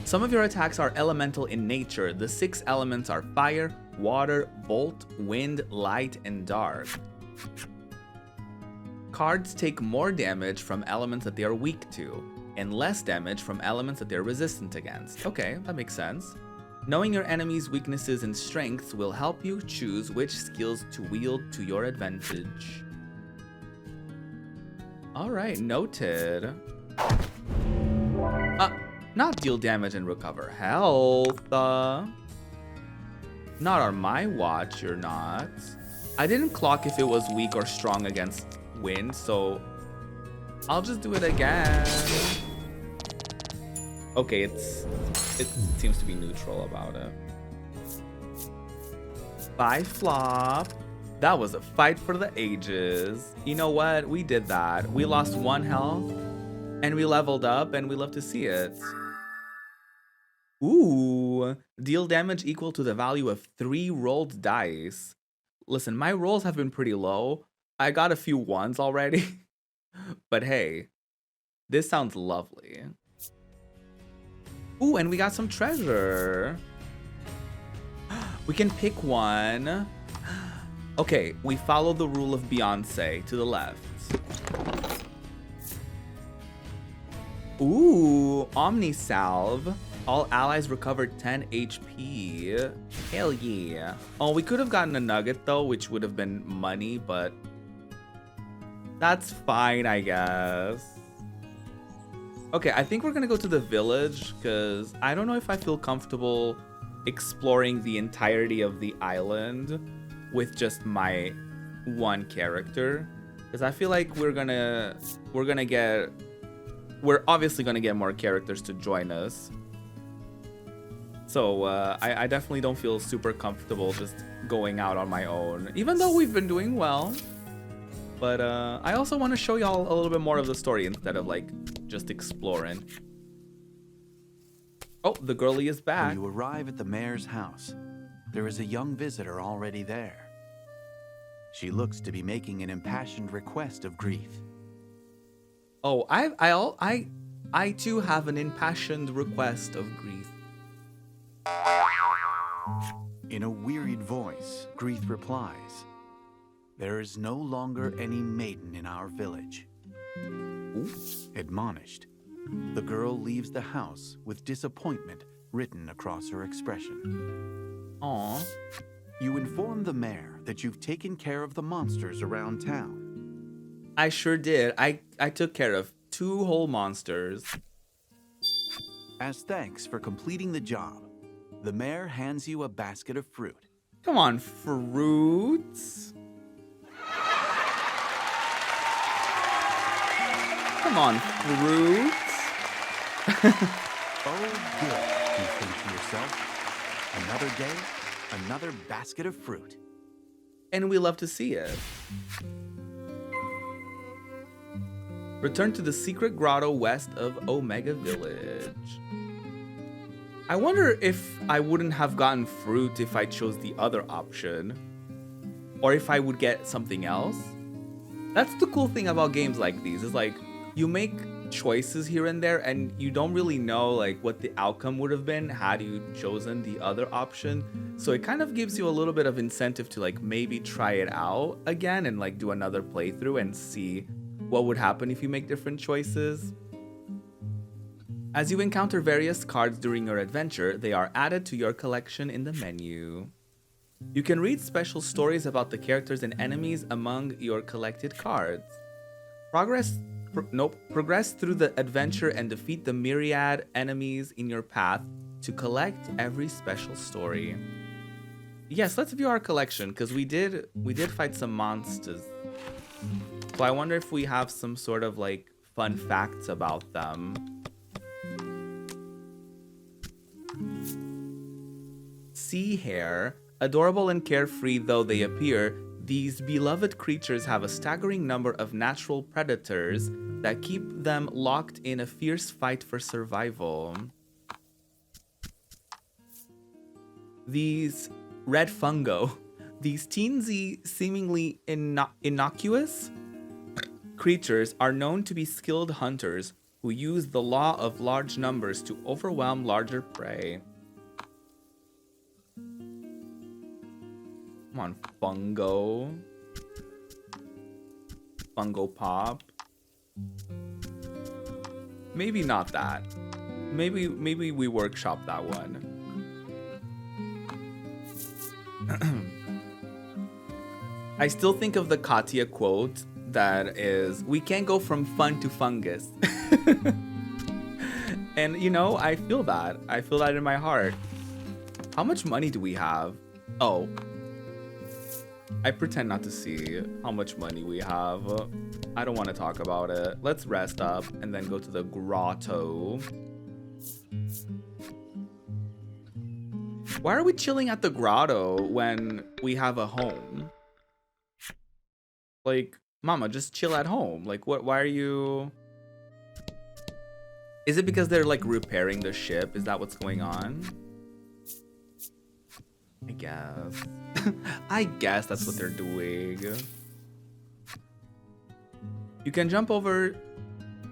A: Some of your attacks are elemental in nature. The 6 elements are fire, water, bolt, wind, light, and dark. Cards take more damage from elements that they are weak to, and less damage from elements that they're resistant against. Okay, that makes sense. Knowing your enemy's weaknesses and strengths will help you choose which skills to wield to your advantage. Alright, noted. Not deal damage and recover health. Not on my watch, you're not. I didn't clock if it was weak or strong against wind, so I'll just do it again. Okay, it seems to be neutral about it. 5 flop. That was a fight for the ages. You know what? We did that. We lost 1 health and we leveled up, and we love to see it. Ooh, deal damage equal to the value of 3 rolled dice. Listen, my rolls have been pretty low. I got a few 1s already. But hey, this sounds lovely. Ooh, and we got some treasure. We can pick one. Okay, we follow the rule of Beyonce to the left. Ooh, Omni Salve. All allies recovered 10 HP. Hell yeah. Oh, we could have gotten a nugget though, which would have been money, but that's fine, I guess. Okay, I think we're gonna go to the village because I don't know if I feel comfortable exploring the entirety of the island with just my one character, because I feel like we're obviously gonna get more characters to join us. So I definitely don't feel super comfortable just going out on my own, even though we've been doing well. But I also want to show y'all a little bit more of the story instead of like just exploring. Oh, the girlie is back.
B: When you arrive at the mayor's house, there is a young visitor already there. She looks to be making an impassioned request of grief.
A: Oh, I too have an impassioned request of grief.
B: In a wearied voice, Grief replies, "There is no longer any maiden in our village."
A: Ooh.
B: Admonished, the girl leaves the house with disappointment written across her expression.
A: Aww.
B: You inform the mayor that you've taken care of the monsters around town.
A: I sure did. I took care of 2 whole monsters.
B: As thanks for completing the job, the mayor hands you a basket of fruit.
A: Come on, fruits. Come on, fruits.
B: Oh, good, you think to yourself. Another day, another basket of fruit.
A: And we love to see it. Return to the secret grotto west of Omega Village. I wonder if I wouldn't have gotten fruit if I chose the other option. Or if I would get something else. That's the cool thing about games like these, is like, you make choices here and there and you don't really know like what the outcome would have been had you chosen the other option. So it kind of gives you a little bit of incentive to like maybe try it out again and like do another playthrough and see what would happen if you make different choices. As you encounter various cards during your adventure, they are added to your collection in the menu. You can read special stories about the characters and enemies among your collected cards. Progress through the adventure and defeat the myriad enemies in your path to collect every special story. Yes, let's view our collection, because we did fight some monsters. So I wonder if we have some sort of like fun facts about them. Sea hare. Adorable and carefree though they appear, these beloved creatures have a staggering number of natural predators that keep them locked in a fierce fight for survival. These red fungo, these teensy, seemingly innocuous creatures are known to be skilled hunters who use the law of large numbers to overwhelm larger prey. Come on, fungo. Fungo pop. Maybe not that. Maybe we workshop that one. I still think of the Katya quote that is, "We can't go from fun to fungus." And you know, I feel that. I feel that in my heart. How much money do we have? Oh. I pretend not to see how much money we have. I don't want to talk about it. Let's rest up and then go to the grotto. Why are we chilling at the grotto when we have a home? Like, mama, just chill at home. Like, what? Why are you... Is it because they're like repairing the ship? Is that what's going on? I guess. I guess that's what they're doing. You can jump over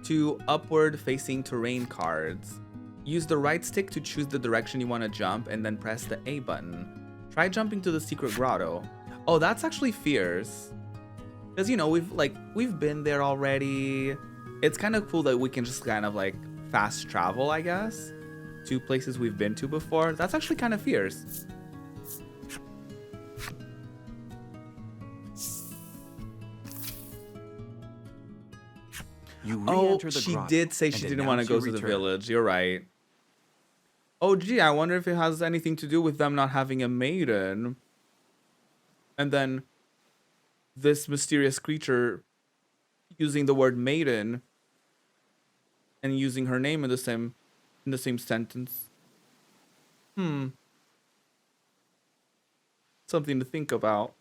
A: to upward facing terrain cards. Use the right stick to choose the direction you want to jump and then press the A button. Try jumping to the secret grotto. Oh, that's actually fierce. Because, you know, we've been there already. It's kind of cool that we can just kind of like fast travel, I guess, to places we've been to before. That's actually kind of fierce. Oh, she did say she didn't want to go to the village. You're right. Oh, gee, I wonder if it has anything to do with them not having a maiden. And then this mysterious creature using the word maiden and using her name in the same sentence. Something to think about.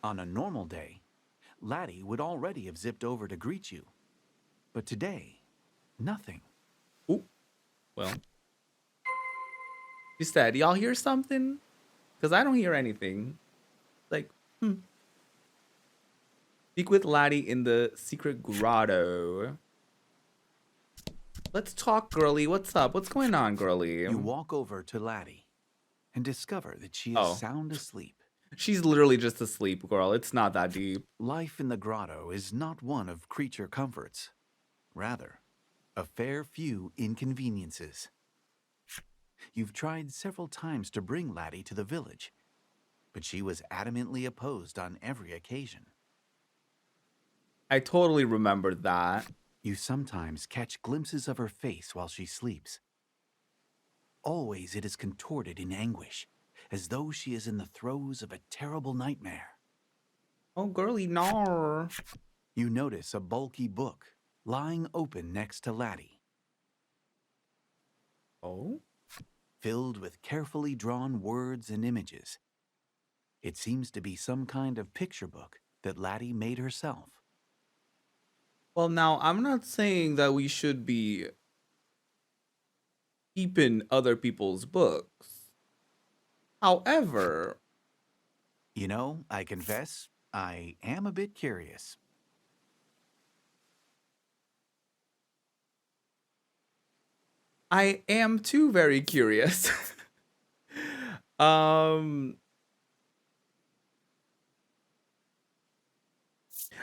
B: On a normal day, Laddie would already have zipped over to greet you. But today, nothing.
A: Ooh. Well. She said, y'all hear something? Because I don't hear anything. Like, Speak with Laddie in the secret grotto. Let's talk, girly. What's up? What's going on, girly?
B: You walk over to Laddie and discover that she is sound asleep.
A: She's literally just asleep, girl. It's not that deep.
B: Life in the grotto is not one of creature comforts. Rather, a fair few inconveniences. You've tried several times to bring Laddie to the village, but she was adamantly opposed on every occasion.
A: I totally remember that.
B: You sometimes catch glimpses of her face while she sleeps. Always it is contorted in anguish, as though she is in the throes of a terrible nightmare.
A: Oh, girly, no.
B: You notice a bulky book lying open next to Laddie,
A: Oh?
B: filled with carefully drawn words and images. It seems to be some kind of picture book that Laddie made herself.
A: Well, now, I'm not saying that we should be keeping other people's books. However,
B: You know, I confess, I am a bit curious.
A: I am too very curious. um,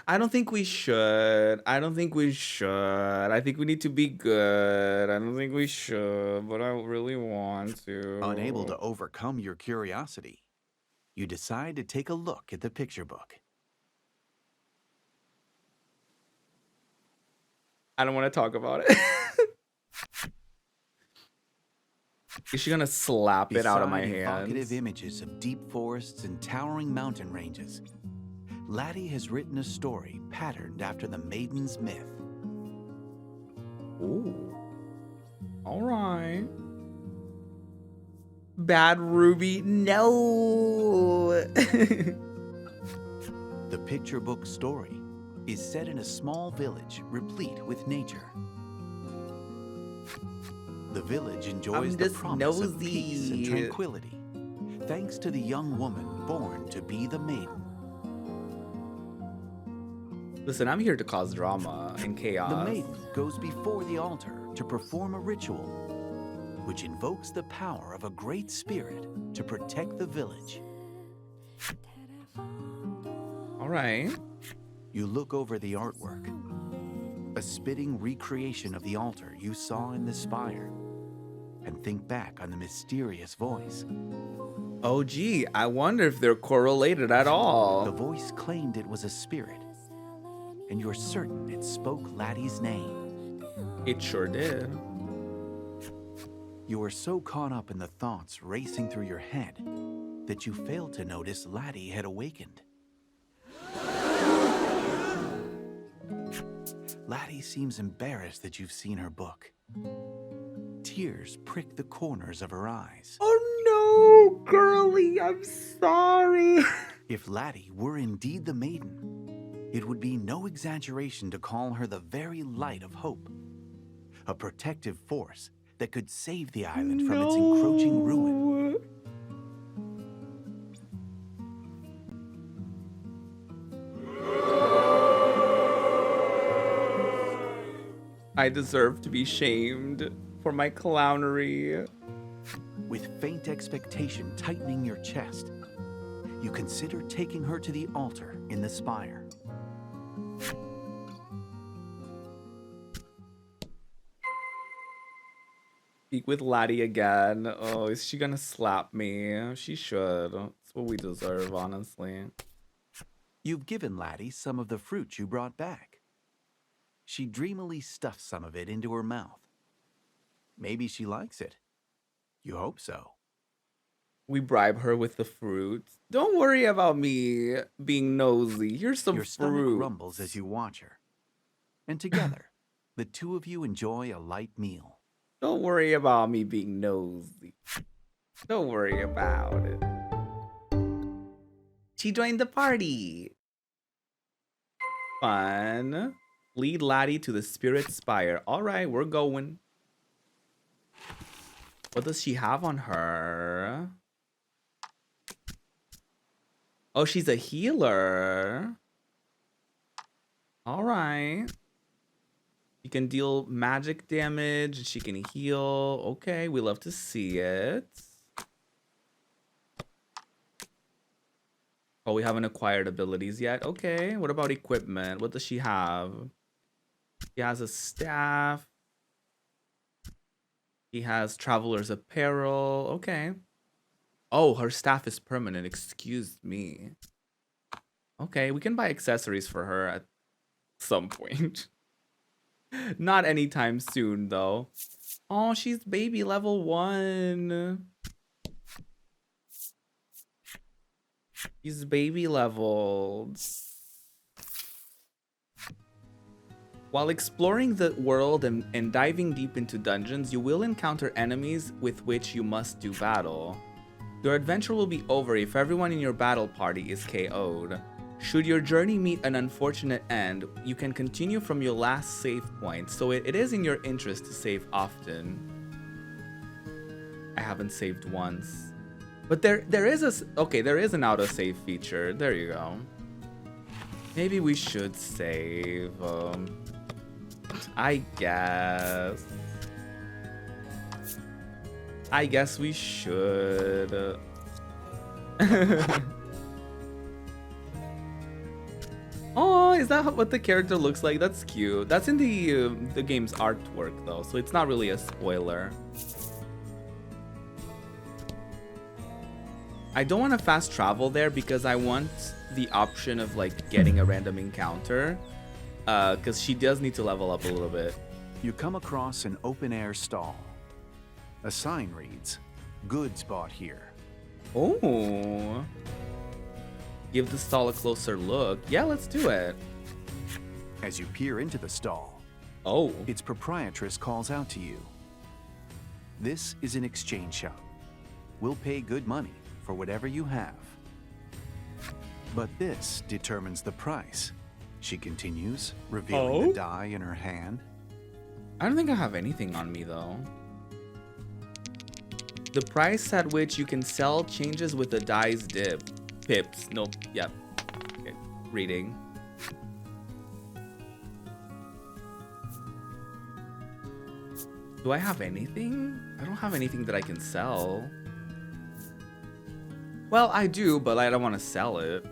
A: I don't think we should. I don't think we should. I think we need to be good. I don't think we should, but I really want to.
B: Unable to overcome your curiosity, you decide to take a look at the picture book.
A: I don't want to talk about it. Is she gonna slap it out of my
B: Beside evocative
A: hands?
B: images of deep forests and towering mountain ranges, Laddie has written a story patterned after the maiden's myth.
A: Ooh. All right. Bad Ruby, no.
B: The picture book story is set in a small village replete with nature. The village enjoys
A: I'm
B: the
A: just
B: promise of peace and
A: nosy.
B: tranquility, thanks to the young woman born to be the maiden.
A: Listen, I'm here to cause drama and chaos.
B: The maiden goes before the altar to perform a ritual, which invokes the power of a great spirit to protect the village.
A: All right.
B: You look over the artwork, a spitting recreation of the altar you saw in the spire, and think back on the mysterious voice.
A: Oh, gee, I wonder if they're correlated at
B: The
A: all.
B: voice claimed it was a spirit, and you're certain it spoke Laddie's name.
A: It sure did.
B: You were so caught up in the thoughts racing through your head that you failed to notice Laddie had awakened. Laddie seems embarrassed that you've seen her book. Tears prick the corners of her eyes.
A: Oh no, girly, I'm sorry.
B: If Laddie were indeed the maiden, it would be no exaggeration to call her the very light of hope, a protective force that could save the island from its encroaching ruin.
A: I deserve to be shamed for my clownery.
B: With faint expectation tightening your chest, you consider taking her to the altar in the spire.
A: Speak with Laddie again. Oh, is she gonna slap me? She should. It's what we deserve, honestly.
B: You've given Laddie some of the fruit you brought back. She dreamily stuffs some of it into her mouth. Maybe she likes it. You hope so.
A: We bribe her with the fruit. Don't worry about me being nosy. Here's some
B: Your stomach
A: fruit.
B: rumbles as you watch her. And together, the two of you enjoy a light meal.
A: Don't worry about me being nosy. Don't worry about it. She joined the party. Fun. Lead Laddie to the spirit spire. All right, we're going. What does she have on her? Oh, she's a healer. All right. She can deal magic damage. She can heal. Okay, we love to see it. Oh, we haven't acquired abilities yet. Okay, what about equipment? What does she have? She has a staff. He has traveler's apparel. Okay. Oh, her staff is permanent. Excuse me. Okay, we can buy accessories for her at some point. Not anytime soon, though. Oh, she's baby level 1. She's baby leveled. While exploring the world and diving deep into dungeons, you will encounter enemies with which you must do battle. Your adventure will be over if everyone in your battle party is KO'd. Should your journey meet an unfortunate end, you can continue from your last save point, so it is in your interest to save often. I haven't saved once. But there is an autosave feature. There you go. Maybe we should save. I guess we should. Oh, is that what the character looks like? That's cute. That's in the game's artwork though, so it's not really a spoiler. I don't want to fast travel there because I want the option of like getting a random encounter, because she does need to level up a little bit.
B: You come across an open-air stall. A sign reads, "Goods bought here."
A: Oh. Give the stall a closer look. Yeah, let's do it.
B: As you peer into the stall, its proprietress calls out to you. "This is an exchange shop. We'll pay good money for whatever you have." "But this determines the price," she continues, revealing the die in her hand.
A: I don't think I have anything on me though. The price at which you can sell changes with the die's dip. Pips. Nope. Yep. Okay. Reading. Do I have anything? I don't have anything that I can sell. Well, I do, but I don't want to sell it.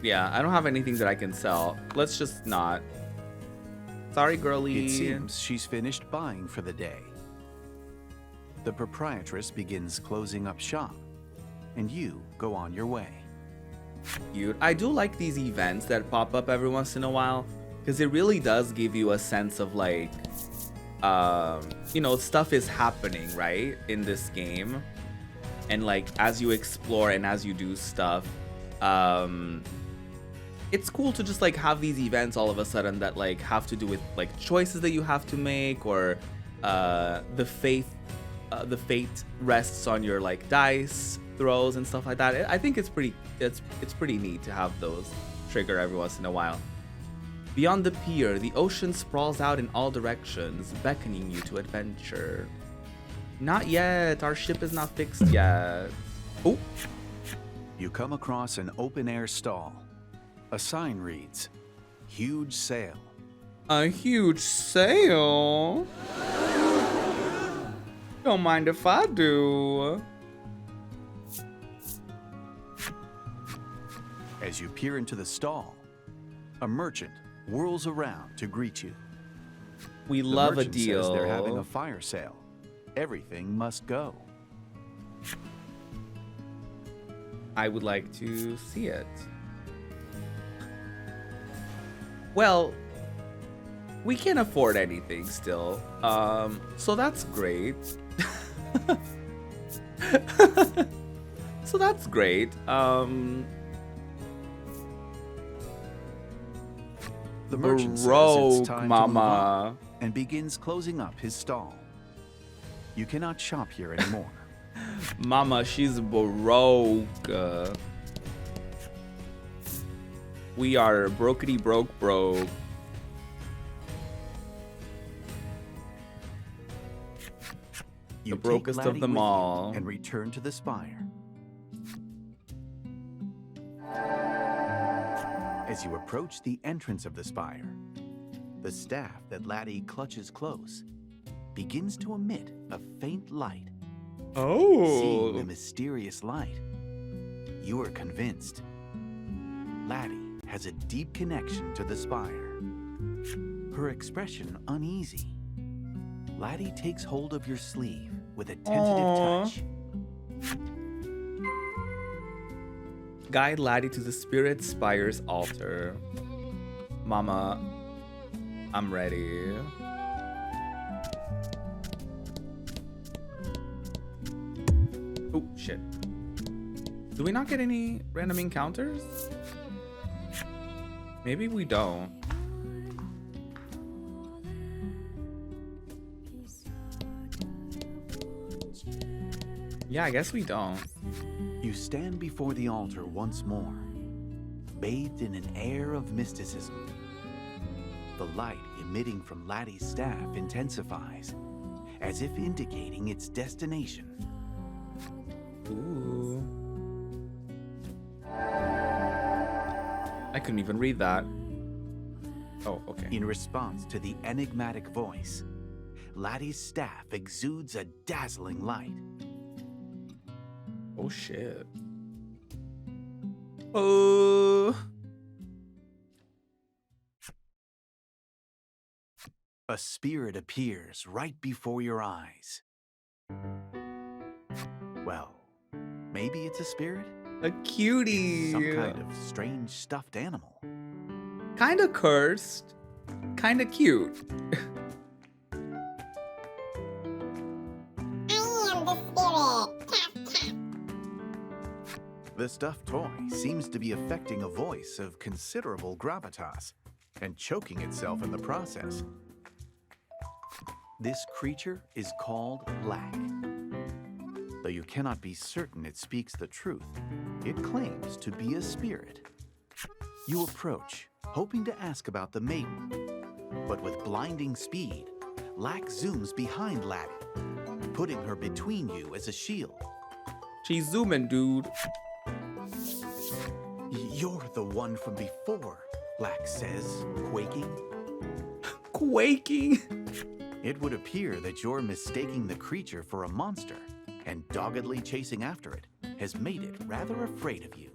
A: Yeah, I don't have anything that I can sell. Let's just not. Sorry, girlie.
B: It seems she's finished buying for the day. The proprietress begins closing up shop, and you go on your way.
A: Cute. I do like these events that pop up every once in a while, because it really does give you a sense of like, you know, stuff is happening, right, in this game. And like, as you explore and as you do stuff, it's cool to just like have these events all of a sudden that like have to do with like choices that you have to make, or the fate rests on your like dice throws and stuff like that. I think it's pretty neat to have those trigger every once in a while. Beyond the pier, the ocean sprawls out in all directions, beckoning you to adventure. Not yet. Our ship is not fixed yet. Oh.
B: You come across an open-air stall. A sign reads, "Huge sale."
A: A huge sale? Don't mind if I do.
B: As you peer into the stall, a merchant whirls around to greet you.
A: We love a
B: merchant
A: deal.
B: Says they're having a fire sale. Everything must go.
A: I would like to see it. Well, we can't afford anything still, so that's great. So that's great.
B: The merchant says it's time to move on and begins closing up his stall. You cannot shop here anymore.
A: Mama, she's broke. We are brokety broke.
B: You
A: the brokest
B: take
A: of them
B: Laddie with
A: all.
B: you and return to the spire. As you approach the entrance of the spire, the staff that Laddie clutches close begins to emit a faint light. Seeing the mysterious light, you are convinced Laddie has a deep connection to the spire. Her expression uneasy. Laddie takes hold of your sleeve with a tentative touch.
A: Guide Laddie to the Spirit Spire's altar. Mama, I'm ready. Oh, shit. Do we not get any random encounters? Maybe we don't. Yeah, I guess we don't.
B: You stand before the altar once more, bathed in an air of mysticism. The light emitting from Laddie's staff intensifies, as if indicating its destination.
A: Ooh. I couldn't even read that. Oh, okay.
B: In response to the enigmatic voice, Laddie's staff exudes a dazzling light.
A: Oh, shit. Oh.
B: A spirit appears right before your eyes. Well, maybe it's a spirit?
A: A cutie.
B: Some kind of strange stuffed animal.
A: Kinda cursed. Kinda cute.
B: The stuffed toy seems to be affecting a voice of considerable gravitas and choking itself in the process. This creature is called Lack. Though you cannot be certain it speaks the truth, it claims to be a spirit. You approach, hoping to ask about the maiden, but with blinding speed, Lack zooms behind Laddie, putting her between you as a shield.
A: She's zooming, dude.
B: You're the one from before, Lack says, quaking.
A: Quaking?
B: It would appear that you're mistaking the creature for a monster, and doggedly chasing after it has made it rather afraid of you.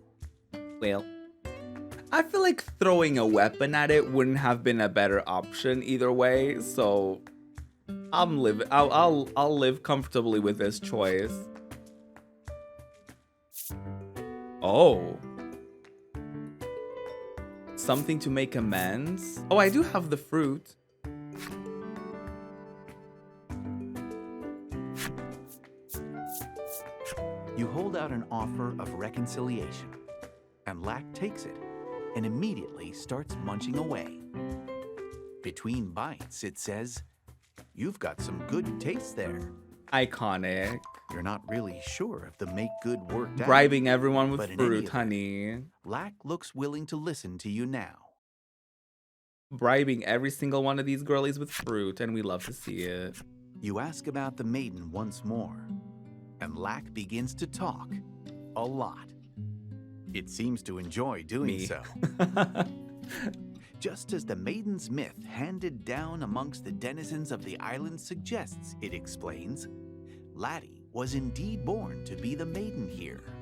A: Well, I feel like throwing a weapon at it wouldn't have been a better option either way, so I'll live comfortably with this choice. Oh. Something to make amends? Oh, I do have the fruit.
B: You hold out an offer of reconciliation, and Lack takes it and immediately starts munching away. Between bites, it says, "You've got some good taste there."
A: Iconic.
B: You're not really sure if the make good worked out.
A: Bribing everyone with
B: but in any
A: fruit,
B: event,
A: honey.
B: Lack looks willing to listen to you now.
A: Bribing every single one of these girlies with fruit, and we love to see it.
B: You ask about the maiden once more, and Lack begins to talk a lot. It seems to enjoy doing so. Just as the maiden's myth handed down amongst the denizens of the island suggests, it explains, Laddie was indeed born to be the maiden here.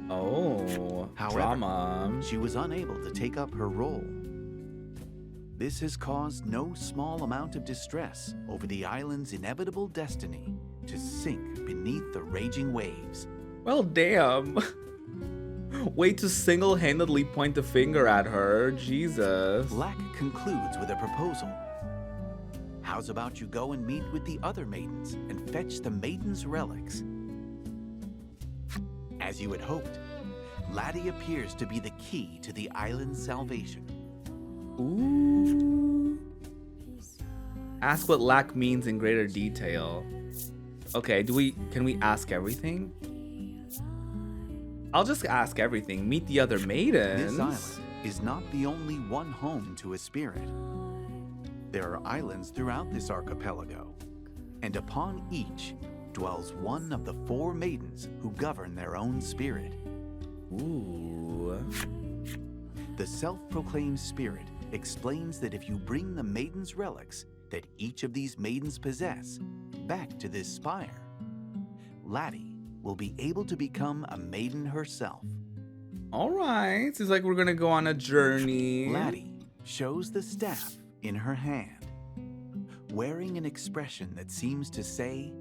A: Oh,
B: However,
A: drama.
B: she was unable to take up her role. This has caused no small amount of distress over the island's inevitable destiny to sink beneath the raging waves.
A: Well, damn. Way to single-handedly point the finger at her. Jesus.
B: Lack concludes with a proposal. How's about you go and meet with the other maidens and fetch the maiden's relics? As you had hoped, Laddie appears to be the key to the island's salvation.
A: Ooh. Ask what lack means in greater detail. Okay, can we ask everything? I'll just ask everything. Meet the other maidens.
B: This island is not the only one home to a spirit. There are islands throughout this archipelago, and upon each dwells one of the 4 maidens who govern their own spirit.
A: Ooh.
B: The self-proclaimed spirit explains that if you bring the maiden's relics that each of these maidens possess back to this spire, Laddie will be able to become a maiden herself.
A: All right. Seems like we're going to go on a journey.
B: Laddie shows the staff in her hand, wearing an expression that seems to say,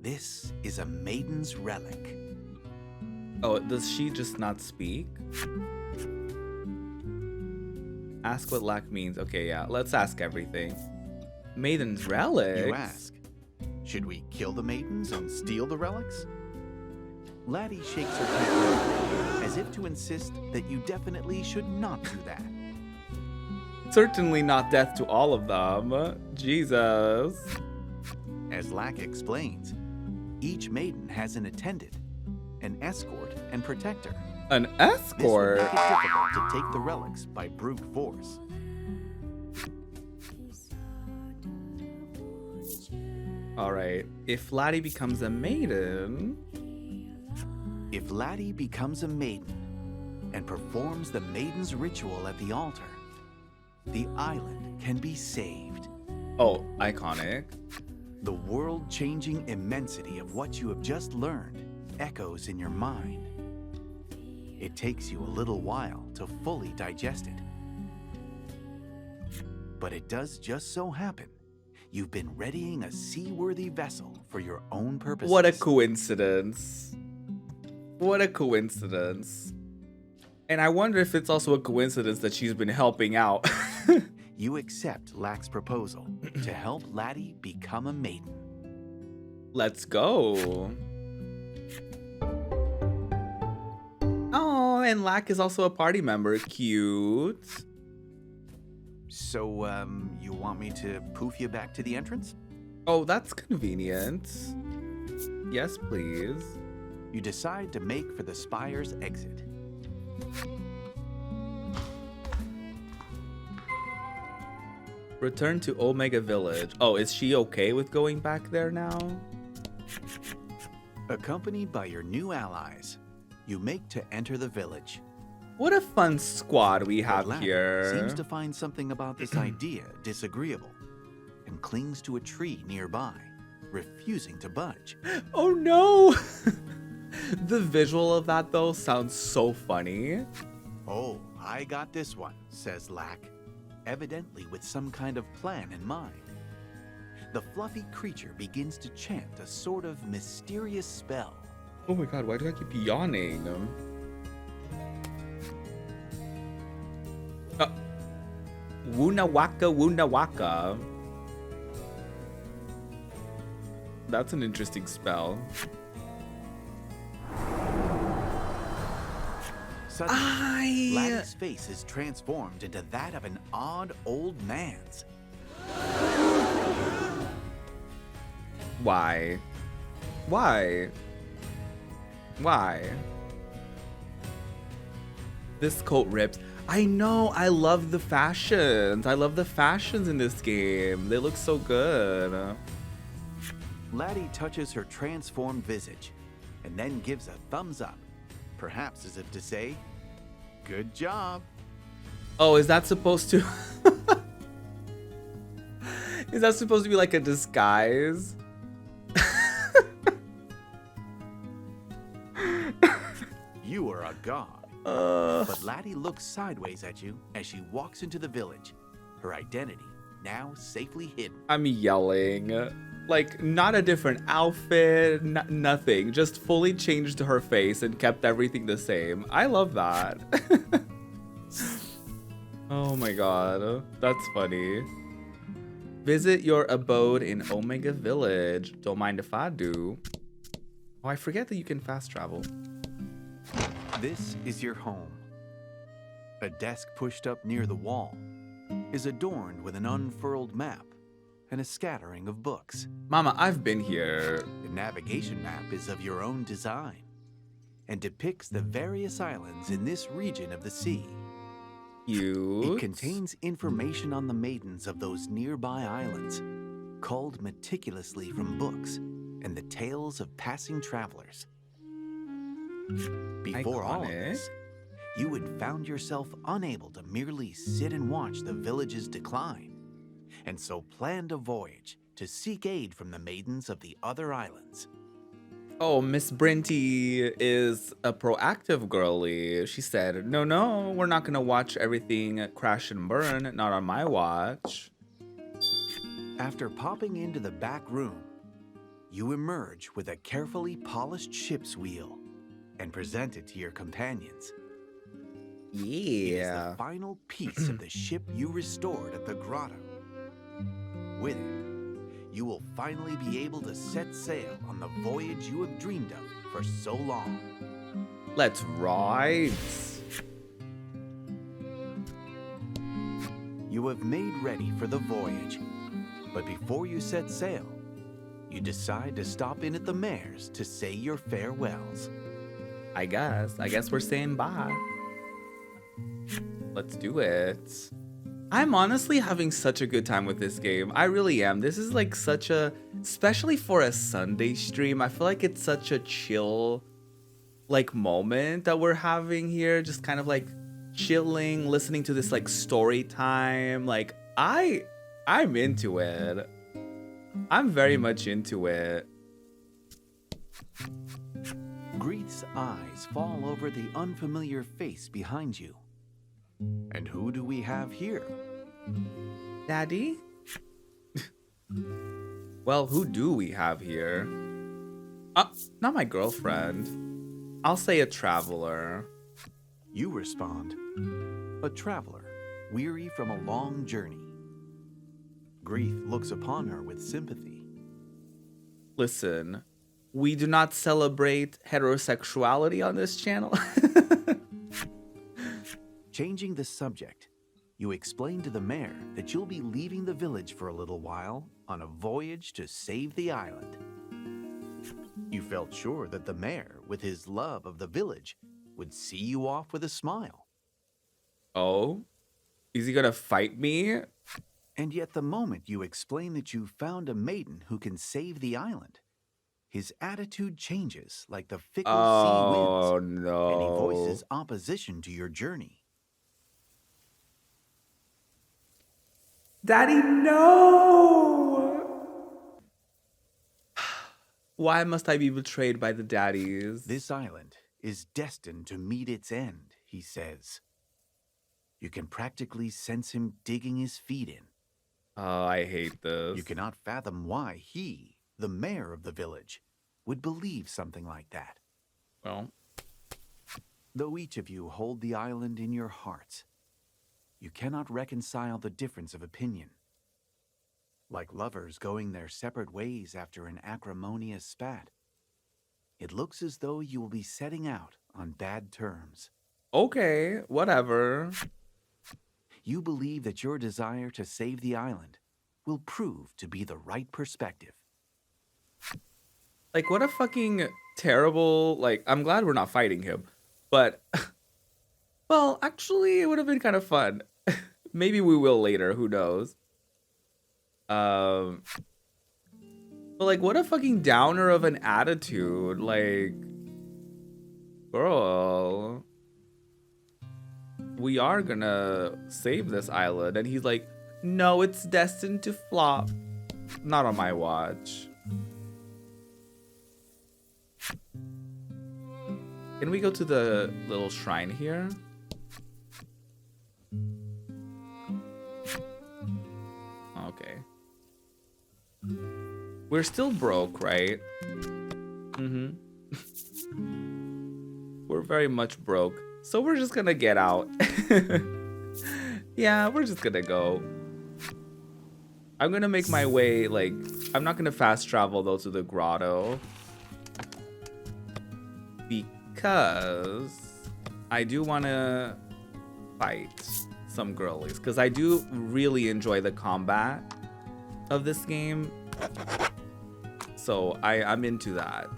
B: "This is a maiden's relic."
A: Oh, does she just not speak? Ask what lack means. Okay, yeah. Let's ask everything. Maiden's relics?
B: You ask, should we kill the maidens and steal the relics? Laddie shakes her head as if to insist that you definitely should not do that.
A: Certainly not death to all of them. Jesus.
B: As Lack explains, each maiden has an attendant, an escort, and protector.
A: An
B: This would
A: escort?
B: make it difficult to take the relics by brute force.
A: Alright. If Laddie becomes a maiden...
B: If Laddie becomes a maiden and performs the maiden's ritual at the altar, the island can be saved.
A: Oh, iconic.
B: The world-changing immensity of what you have just learned echoes in your mind. It takes you a little while to fully digest it. But it does just so happen you've been readying a seaworthy vessel for your own purposes.
A: What a coincidence. What a coincidence. And I wonder if it's also a coincidence that she's been helping out.
B: You accept Lack's proposal to help Laddie become a maiden.
A: Let's go. Oh, and Lack is also a party member. Cute.
B: So, you want me to poof you back to the entrance?
A: Oh, that's convenient. Yes, please.
B: You decide to make for the spire's exit.
A: Return to Omega Village. Oh, is she okay with going back there now?
B: Accompanied by your new allies, you make to enter the village.
A: What a fun squad we
B: But
A: have
B: Laddie
A: here.
B: seems to find something about this idea disagreeable and clings to a tree nearby, refusing to budge.
A: Oh no! The visual of that though sounds so funny.
B: Oh, I got this one, says Lack, evidently with some kind of plan in mind. The fluffy creature begins to chant a sort of mysterious spell.
A: Oh my god, why do I keep yawning? Wuna waka. That's an interesting spell.
B: Suddenly, Laddie's face is transformed into that of an odd old man's.
A: Why? Why? Why? This coat rips. I know, I love the fashions. I love the fashions in this game. They look so good.
B: Laddie touches her transformed visage and then gives a thumbs up, perhaps as if to say, "Good job."
A: Oh, is that supposed to... Is that supposed to be like a disguise?
B: You are a god. But Laddie looks sideways at you as she walks into the village, her identity now safely hidden.
A: I'm yelling. Like, not a different outfit, nothing. Just fully changed her face and kept everything the same. I love that. Oh my god, that's funny. Visit your abode in Omega Village. Don't mind if I do. Oh, I forget that you can fast travel.
B: This is your home. A desk pushed up near the wall is adorned with an unfurled map and a scattering of books.
A: Mama, I've been here.
B: The navigation map is of your own design and depicts the various islands in this region of the sea.
A: Cute.
B: It contains information on the maidens of those nearby islands, culled meticulously from books and the tales of passing travelers. Before all of this, you had found yourself unable to merely sit and watch the village's decline, and so planned a voyage to seek aid from the maidens of the other islands.
A: Oh, Miss Brinty is a proactive girly. She said, no, we're not gonna watch everything crash and burn, not on my watch.
B: After popping into the back room, you emerge with a carefully polished ship's wheel, and present it to your companions. It is
A: Yeah.
B: the final piece of the ship you restored at the grotto. With it, you will finally be able to set sail on the voyage you have dreamed of for so long.
A: Let's ride.
B: You have made ready for the voyage, but before you set sail, you decide to stop in at the mayor's to say your farewells.
A: I guess we're saying bye. Let's do it. I'm honestly having such a good time with this game. I really am. This is like such a, especially for a Sunday stream, I feel like it's such a chill like moment that we're having here. Just kind of like chilling, listening to this like story time. Like I'm into it. I'm very much into it.
B: Grieth's eyes fall over the unfamiliar face behind you. And who do we have here?
A: Daddy? Well, who do we have here? Not my girlfriend. I'll say a traveler.
B: You respond, a traveler, weary from a long journey. Grieth looks upon her with sympathy.
A: Listen, we do not celebrate heterosexuality on this channel.
B: Changing the subject, you explain to the mayor that you'll be leaving the village for a little while on a voyage to save the island. You felt sure that the mayor, with his love of the village, would see you off with a smile.
A: Oh? Is he gonna fight me?
B: And yet the moment you explain that you found a maiden who can save the island, his attitude changes like the fickle sea winds,
A: no.
B: and he voices opposition to your journey.
A: Daddy, no! Why must I be betrayed by the daddies?
B: This island is destined to meet its end, he says. You can practically sense him digging his feet in.
A: Oh, I hate this.
B: You cannot fathom why he, the mayor of the village, would believe something like that.
A: Well,
B: Though each of you hold the island in your hearts, you cannot reconcile the difference of opinion. Like lovers going their separate ways after an acrimonious spat, it looks as though you will be setting out on bad terms.
A: okay, whatever.
B: You believe that your desire to save the island will prove to be the right perspective.
A: Like, what a fucking terrible, like, I'm glad we're not fighting him, but, well, actually, it would have been kind of fun. Maybe we will later, who knows? But, like, what a fucking downer of an attitude, like, girl, we are gonna save this island, and he's like, no, it's destined to flop. Not on my watch. Can we go to the little shrine here? Okay. We're still broke, right? Mm-hmm. We're very much broke. So we're just gonna get out. Yeah, we're just gonna go. I'm gonna make my way, like, I'm not gonna fast travel though to the grotto. Because I do wanna fight some girlies. Because I do really enjoy the combat of this game. So I'm into that.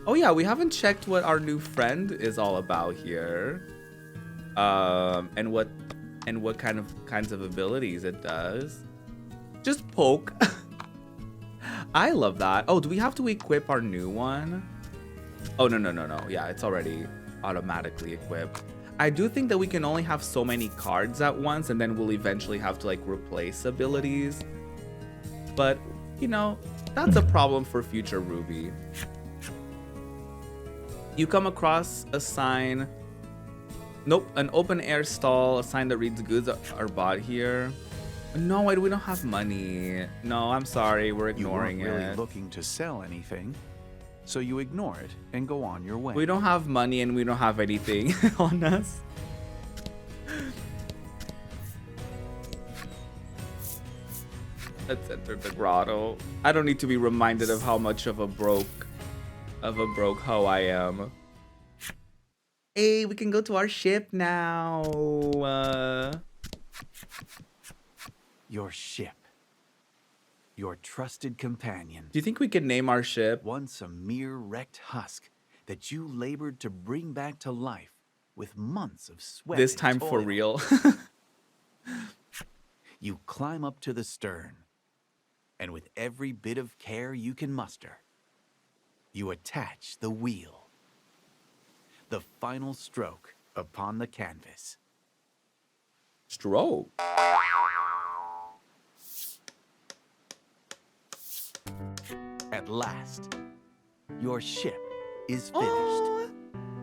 A: Oh yeah, we haven't checked what our new friend is all about here. And what kinds of abilities it does. Just poke. I love that. Oh, do we have to equip our new one? Oh, no. Yeah, it's already automatically equipped. I do think that we can only have so many cards at once, and then we'll eventually have to like replace abilities. But, you know, that's a problem for future Ruby. You come across a sign. Nope, an open air stall, a sign that reads goods are bought here. No, we don't have money. No, I'm sorry, we're ignoring
B: You weren't really
A: it.
B: looking to sell anything, so you ignore it and go on your way.
A: We don't have money and we don't have anything on us. Let's enter the grotto. I don't need to be reminded of how much of a broke hoe I am. Hey, we can go to our ship now.
B: Your ship. Your trusted companion.
A: Do you think we can name our ship?
B: Once a mere wrecked husk that you labored to bring back to life with months of sweat.
A: This
B: and
A: time for
B: toil.
A: real.
B: You climb up to the stern, and with every bit of care you can muster, you attach the wheel. The final stroke upon the canvas.
A: Stroke.
B: At last, your ship is finished.
A: Oh,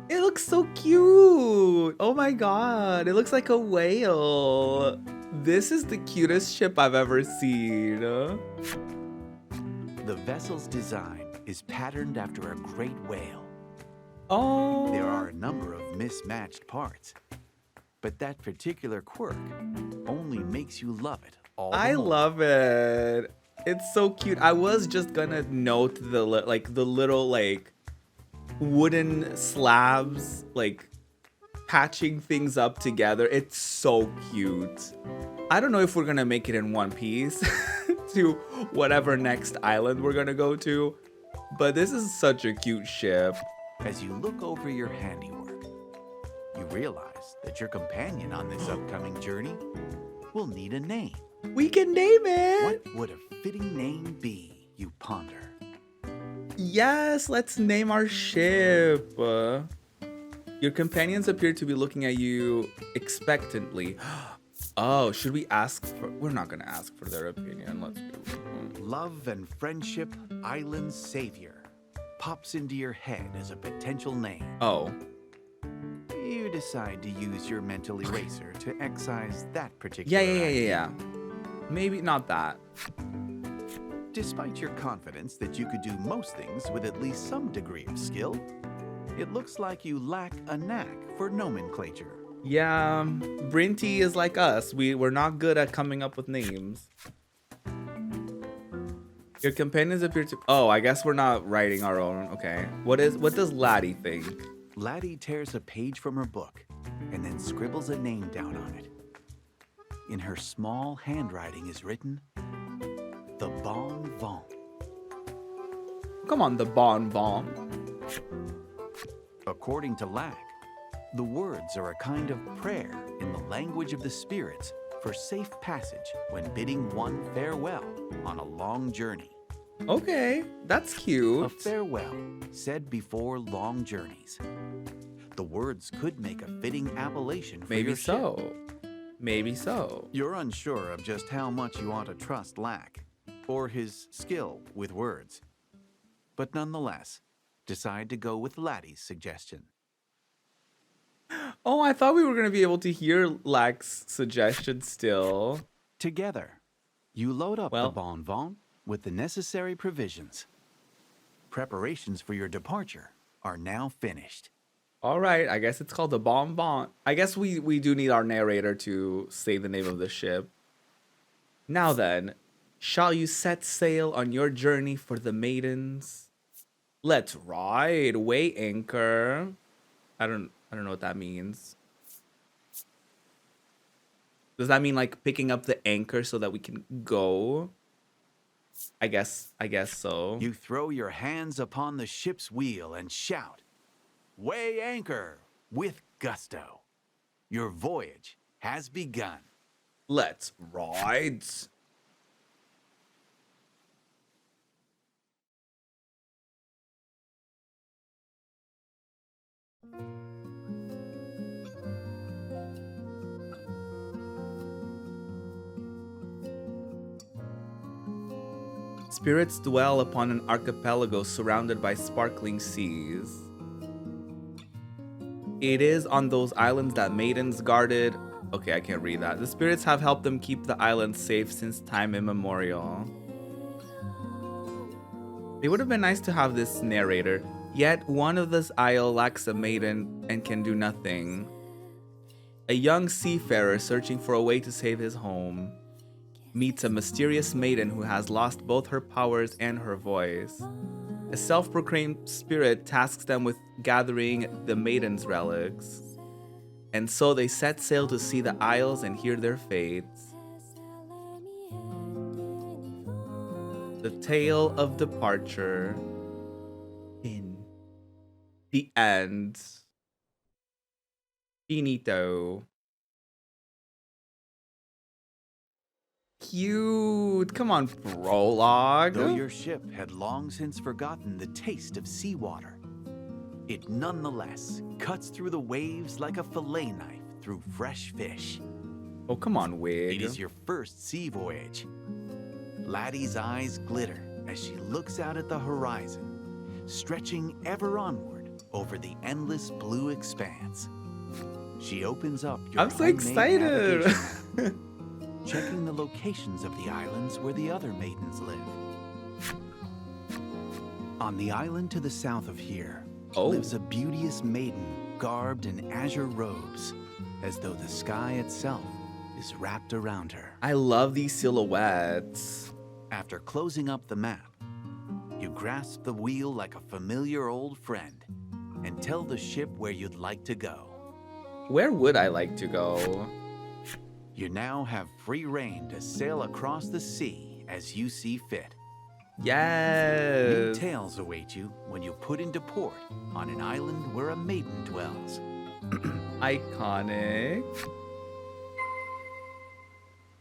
A: it looks so cute. Oh my god, it looks like a whale. This is the cutest ship I've ever seen.
B: The vessel's design is patterned after a great whale.
A: Oh.
B: There are a number of mismatched parts, but that particular quirk only makes you love it all the
A: I
B: more.
A: love it. It's so cute. I was just gonna note the little wooden slabs patching things up together. It's so cute. I don't know if we're gonna make it in one piece to whatever next island we're gonna go to, but this is such a cute ship.
B: As you look over your handiwork, you realize that your companion on this upcoming journey will need a name.
A: We can name it.
B: What would a fitting name be, you ponder?
A: Yes, let's name our ship. Your companions appear to be looking at you expectantly. Oh, should we ask for... We're not gonna ask for their opinion. Let's be...
B: Love and Friendship Island Savior pops into your head as a potential name.
A: Oh.
B: You decide to use your mental eraser to excise that particular
A: Yeah. Maybe not that.
B: Despite your confidence that you could do most things with at least some degree of skill, it looks like you lack a knack for nomenclature.
A: Yeah, Brinty is like us. We're not good at coming up with names. Your companions appear to... Oh, I guess we're not writing our own. Okay. What does Laddie think?
B: Laddie tears a page from her book and then scribbles a name down on it. In her small handwriting is written, The Bon Bon.
A: Come on, the Bon Bon.
B: According to Lack, the words are a kind of prayer in the language of the spirits for safe passage when bidding one farewell on a long journey.
A: Okay, that's cute.
B: A farewell said before long journeys. The words could make a fitting appellation for
A: Maybe
B: your ship.
A: so. Maybe so.
B: You're unsure of just how much you ought to trust Lack or his skill with words, but nonetheless, decide to go with Laddie's suggestion.
A: Oh, I thought we were going to be able to hear Lack's suggestion still.
B: Together, you load up the
A: Well.
B: Bon Bon with the necessary provisions. Preparations for your departure are now finished.
A: All right, I guess it's called the Bon Bon. I guess we do need our narrator to say the name of the ship. Now then, shall you set sail on your journey for the maidens? Let's ride, weigh anchor. I don't know what that means. Does that mean like picking up the anchor so that we can go? I guess so.
B: You throw your hands upon the ship's wheel and shout, "Weigh anchor with gusto. Your voyage has begun."
A: Let's ride. Spirits dwell upon an archipelago surrounded by sparkling seas. It is on those islands that maidens guarded. Okay, I can't read that. The spirits have helped them keep the island safe since time immemorial. It would have been nice to have this narrator. Yet one of this isle lacks a maiden and can do nothing. A young seafarer searching for a way to save his home meets a mysterious maiden who has lost both her powers and her voice. A self-proclaimed spirit tasks them with gathering the maiden's relics. And so they set sail to see the isles and hear their fates. The tale of departure in the end. Finito. Cute. Come on, prologue.
B: Though your ship had long since forgotten the taste of seawater, it nonetheless cuts through the waves like a fillet knife through fresh fish.
A: Oh, come on, Wig.
B: It is your first sea voyage. Laddie's eyes glitter as she looks out at the horizon, stretching ever onward over the endless blue expanse. She opens up your
A: I'm so
B: homemade
A: excited.
B: navigation map, checking the locations of the islands where the other maidens live. On the island to the south of here lives a beauteous maiden garbed in azure robes, as though the sky itself is wrapped around her.
A: I love these silhouettes.
B: After closing up the map, you grasp the wheel like a familiar old friend and tell the ship where you'd like to go.
A: Where would I like to go?
B: You now have free rein to sail across the sea as you see fit. New
A: Yes.
B: tales await you when you put into port on an island where a maiden dwells.
A: Iconic.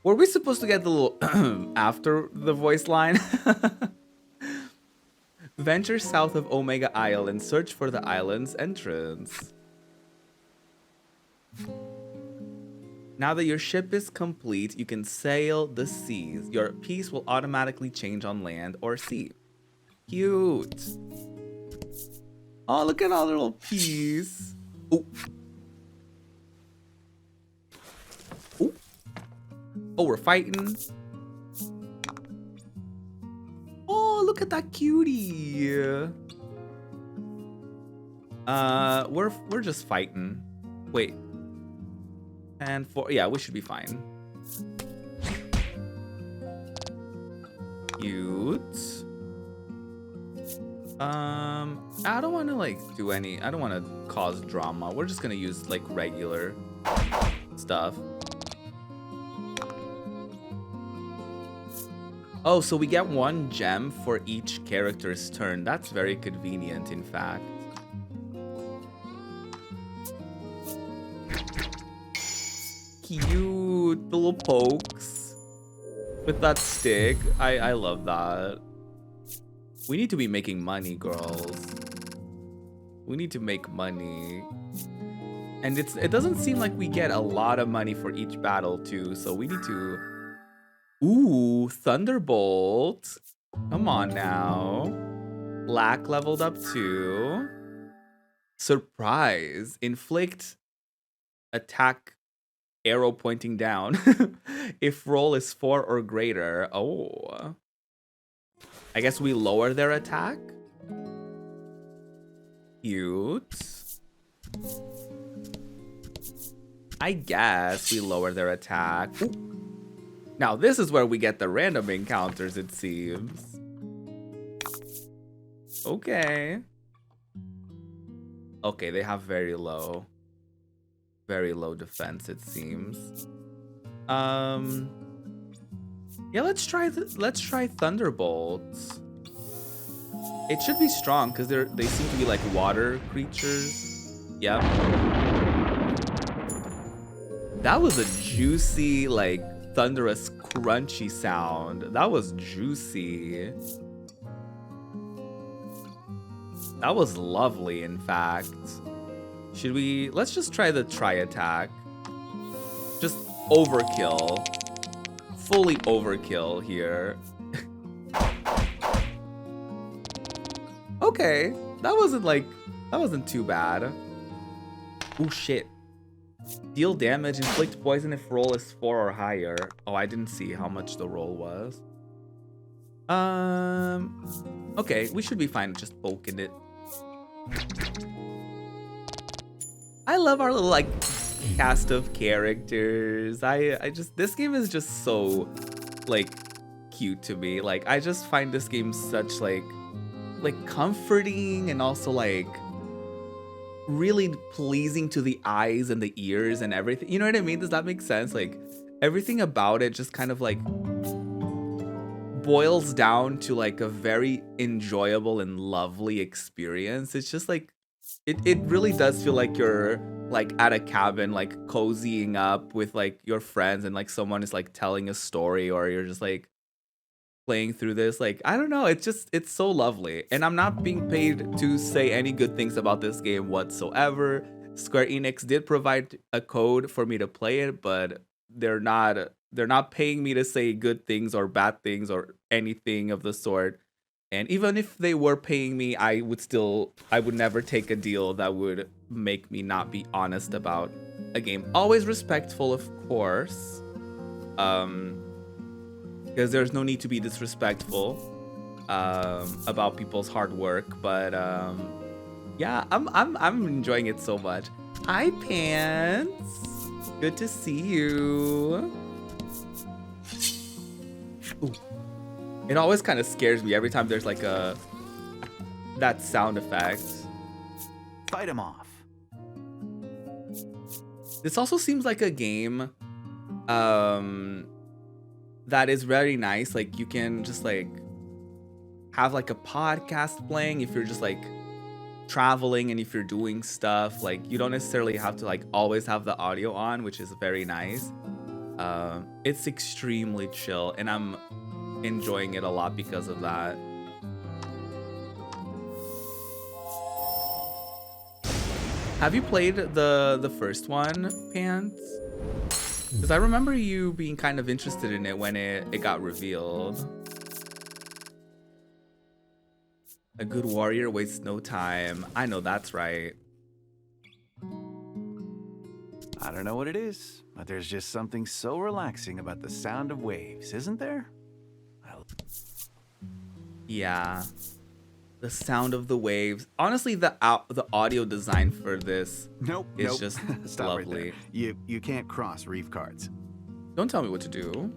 A: Were we supposed to get the little after the voice line? Venture south of Omega Isle and search for the island's entrance. Now that your ship is complete, you can sail the seas. Your piece will automatically change on land or sea. Cute. Oh, look at our little piece. Oh. Oh. Oh, we're fighting. Oh, look at that cutie. We're just fighting. Wait. And yeah, we should be fine. Cute. I don't want to like do any. I don't want to cause drama. We're just gonna use like regular stuff. Oh, so we get 1 gem for each character's turn. That's very convenient, in fact. Cute, the little pokes with that stick. I love that. We need to be making money, girls. We need to make money. And it doesn't seem like we get a lot of money for each battle too, so we need to... Ooh, Thunderbolt. Come on now. Black leveled up too. Surprise. Inflict attack arrow pointing down. If roll is 4 or greater. Oh. I guess we lower their attack. Cute. I guess we lower their attack. Ooh. Now this is where we get the random encounters, it seems. Okay. Okay, they have very low defense, it seems. Yeah, let's try Thunderbolts. It should be strong because they seem to be like water creatures. Yep. That was a juicy, like, thunderous, crunchy sound. That was juicy. That was lovely, in fact. Should we... Let's just try the tri-attack. Just overkill. Fully overkill here. Okay. That wasn't too bad. Oh, shit. Deal damage, inflict poison if roll is 4 or higher. Oh, I didn't see how much the roll was. Okay, we should be fine with just poking it. I love our little like cast of characters. I just, this game is just so like cute to me. Like I just find this game such like comforting and also like really pleasing to the eyes and the ears and everything. You know what I mean? Does that make sense? Like everything about it just kind of like boils down to like a very enjoyable and lovely experience. It's just like it really does feel like you're like at a cabin, like cozying up with like your friends and like someone is like telling a story, or you're just like playing through this. Like I don't know, it's so lovely. And I'm not being paid to say any good things about this game whatsoever. Square Enix did provide a code for me to play it, but they're not paying me to say good things or bad things or anything of the sort. And even if they were paying me, I would never take a deal that would make me not be honest about a game. Always respectful, of course. Because there's no need to be disrespectful about people's hard work. But yeah, I'm enjoying it so much. Hi, Pants. Good to see you. Ooh. It always kind of scares me every time there's like that sound effect.
B: Fight him off.
A: This also seems like a game that is very nice. Like you can just like have like a podcast playing if you're just like traveling and if you're doing stuff. Like you don't necessarily have to like always have the audio on, which is very nice. It's extremely chill and I'm enjoying it a lot because of that. Have you played the first one, Pants? Because I remember you being kind of interested in it when it got revealed. A good warrior wastes no time. I know that's right.
B: I don't know what it is, but there's just something so relaxing about the sound of waves, isn't there?
A: Yeah, the sound of the waves. Honestly, the audio design for this is just
B: Stop
A: lovely.
B: Right there. You can't cross reef cards.
A: Don't tell me what to do.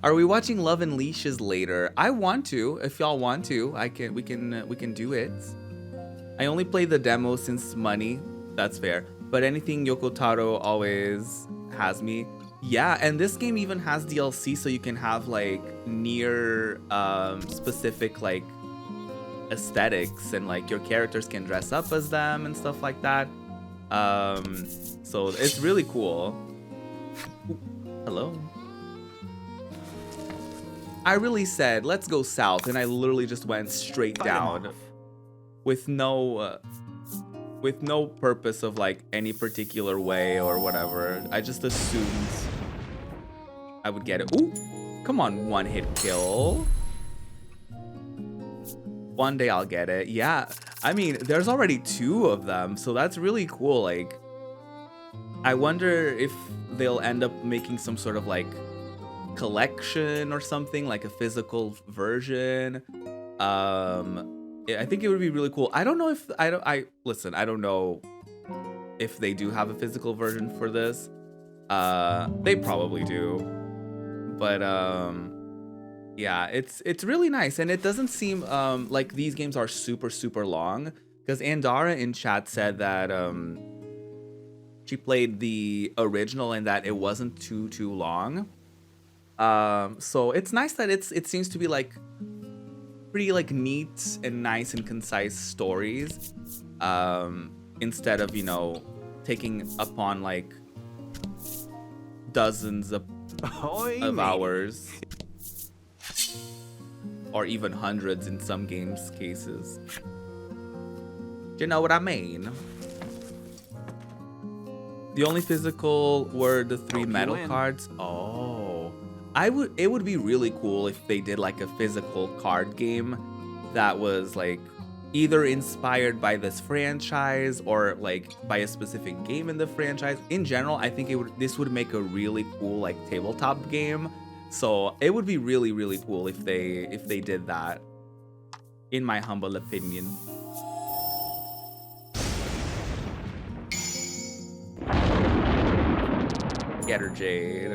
A: Are we watching Love and Leashes later? I want to. If y'all want to, we can do it. I only play the demo since money. That's fair. But anything Yoko Taro always has me. Yeah, and this game even has DLC, so you can have like near specific like aesthetics, and like your characters can dress up as them and stuff like that. So it's really cool. Ooh, hello. I really said let's go south, and I literally just went straight down with no purpose of like any particular way or whatever. I just assumed I would get it. Ooh, come on, one hit kill. One day I'll get it. Yeah, I mean, there's already 2 of them, so that's really cool. Like, I wonder if they'll end up making some sort of like collection or something, like a physical version. I think it would be really cool. I don't know if I don't know if they do have a physical version for this. They probably do. But yeah, it's really nice, and it doesn't seem like these games are super long, because Andara in chat said that she played the original and that it wasn't too long. So it's nice that it seems to be like pretty like neat and nice and concise stories, instead of, you know, taking upon like dozens of hours, or even hundreds in some games cases. Do you know what I mean? The only physical were the 3 metal cards. Oh, it would be really cool if they did like a physical card game that was like either inspired by this franchise or like by a specific game in the franchise. In general, I think this would make a really cool like tabletop game. So it would be really, really cool if they did that, in my humble opinion. Getter Jade.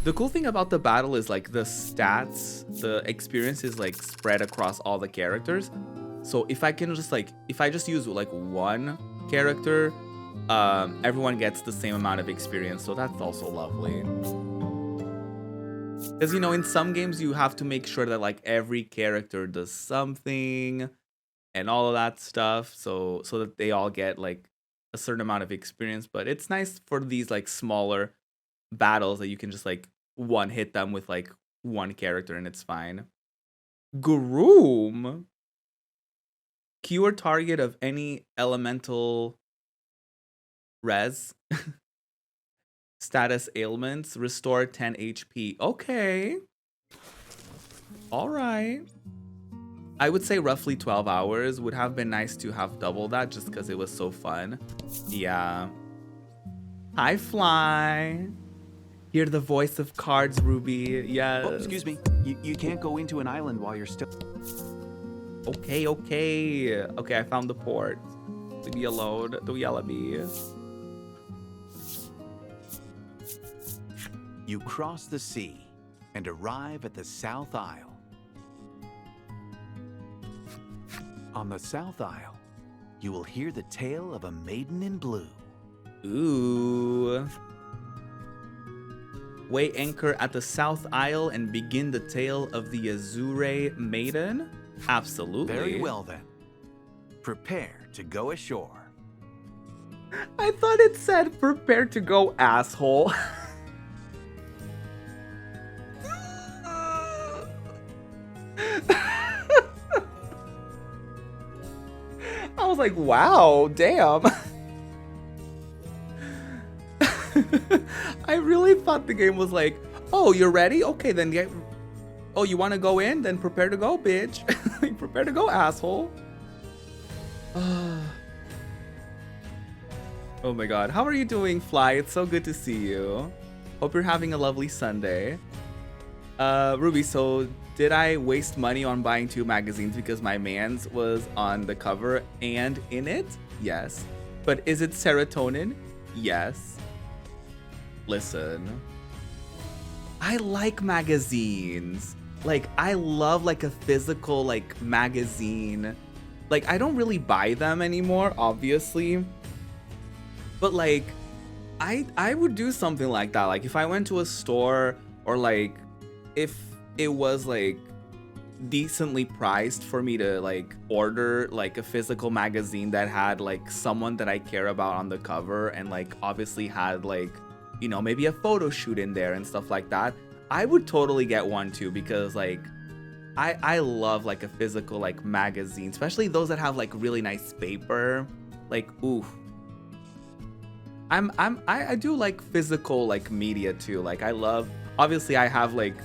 A: The cool thing about the battle is like the stats, the experience is like spread across all the characters. So if I just use like one character, everyone gets the same amount of experience. So that's also lovely. Because, you know, in some games you have to make sure that like every character does something and all of that stuff, so that they all get like a certain amount of experience. But it's nice for these like smaller battles that you can just like one hit them with like one character and it's fine. Groom. Cure target of any elemental res. Status ailments. Restore 10 HP. Okay. All right. I would say roughly 12 hours. Would have been nice to have double that just because it was so fun. Yeah. Hi, Fly. Hear the voice of cards, Ruby. Yes.
B: Oh, excuse me. You can't go into an island while you're still...
A: Okay. Okay, I found the port. Leave me alone. Do yell at me.
B: You cross the sea and arrive at the South Isle. On the South Isle, you will hear the tale of a maiden in blue.
A: Ooh. Weigh anchor at the South Isle and begin the tale of the Azure Maiden? Absolutely.
B: Very well then. Prepare to go ashore.
A: I thought it said prepare to go, asshole. I was like, wow, damn. I really thought the game was like, oh, you're ready? Okay, then get... Oh, you want to go in? Then prepare to go, bitch. Prepare to go, asshole. Oh my god. How are you doing, Fly? It's so good to see you. Hope you're having a lovely Sunday. Ruby, so did I waste money on buying 2 magazines because my man's was on the cover and in it? Yes. But is it serotonin? Yes. Listen. I like magazines. Like, I love like a physical like magazine. Like, I don't really buy them anymore, obviously. But like, I would do something like that. Like, if I went to a store, or like if it was like decently priced for me to like order like a physical magazine that had like someone that I care about on the cover, and like obviously had like, you know, maybe a photo shoot in there and stuff like that, I would totally get one too, because like I love like a physical like magazine, especially those that have like really nice paper. Like, ooh. I do like physical like media too. Like, I love, obviously I have like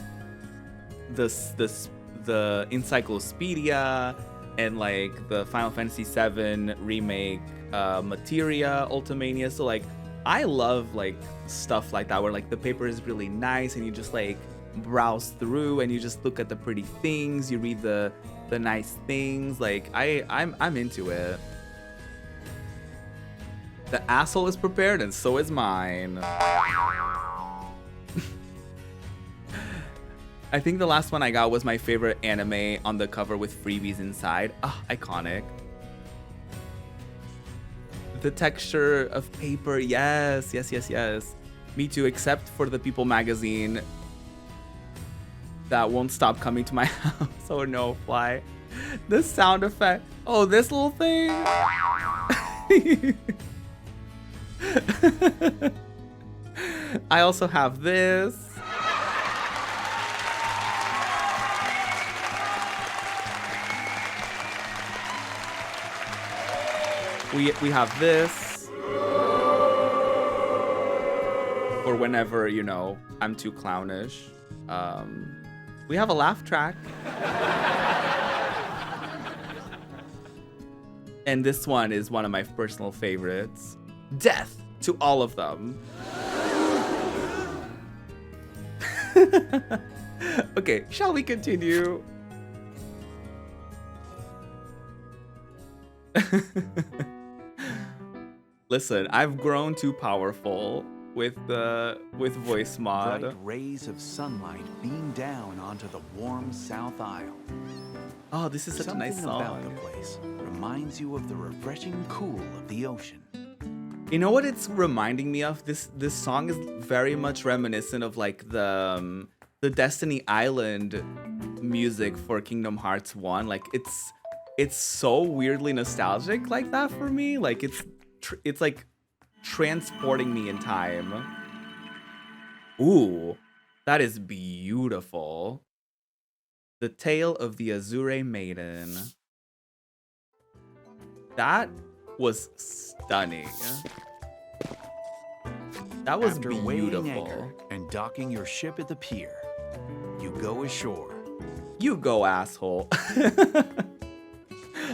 A: the Encyclopedia and like the Final Fantasy VII remake materia Ultimania. So like, I love like stuff like that where like the paper is really nice and you just like browse through and you just look at the pretty things, you read the nice things. Like, I'm into it. The asshole is prepared and so is mine. I think the last one I got was my favorite anime on the cover with freebies inside. Ah, iconic. The texture of paper, yes. Me too, except for the People magazine that won't stop coming to my house. Oh no, Fly. The sound effect. Oh, this little thing. I also have this. We have this for whenever, you know, I'm too clownish. We have a laugh track. And this one is one of my personal favorites. Death to all of them. Okay, shall we continue? Listen, I've grown too powerful with voice mod.
B: Bright rays of sunlight beam down onto the warm South Aisle.
A: Oh, this is such a nice
B: Something about the
A: song.
B: place reminds you of the refreshing cool of the ocean.
A: You know what it's reminding me of? This song is very much reminiscent of like the Destiny Island music for Kingdom Hearts 1. Like it's so weirdly nostalgic like that for me. Like it's like transporting me in time. Ooh, that is beautiful. The Tale of the Azure Maiden. That was stunning. That was
B: After weighing
A: beautiful.
B: anchor and docking your ship at the pier, you go ashore.
A: You go, asshole.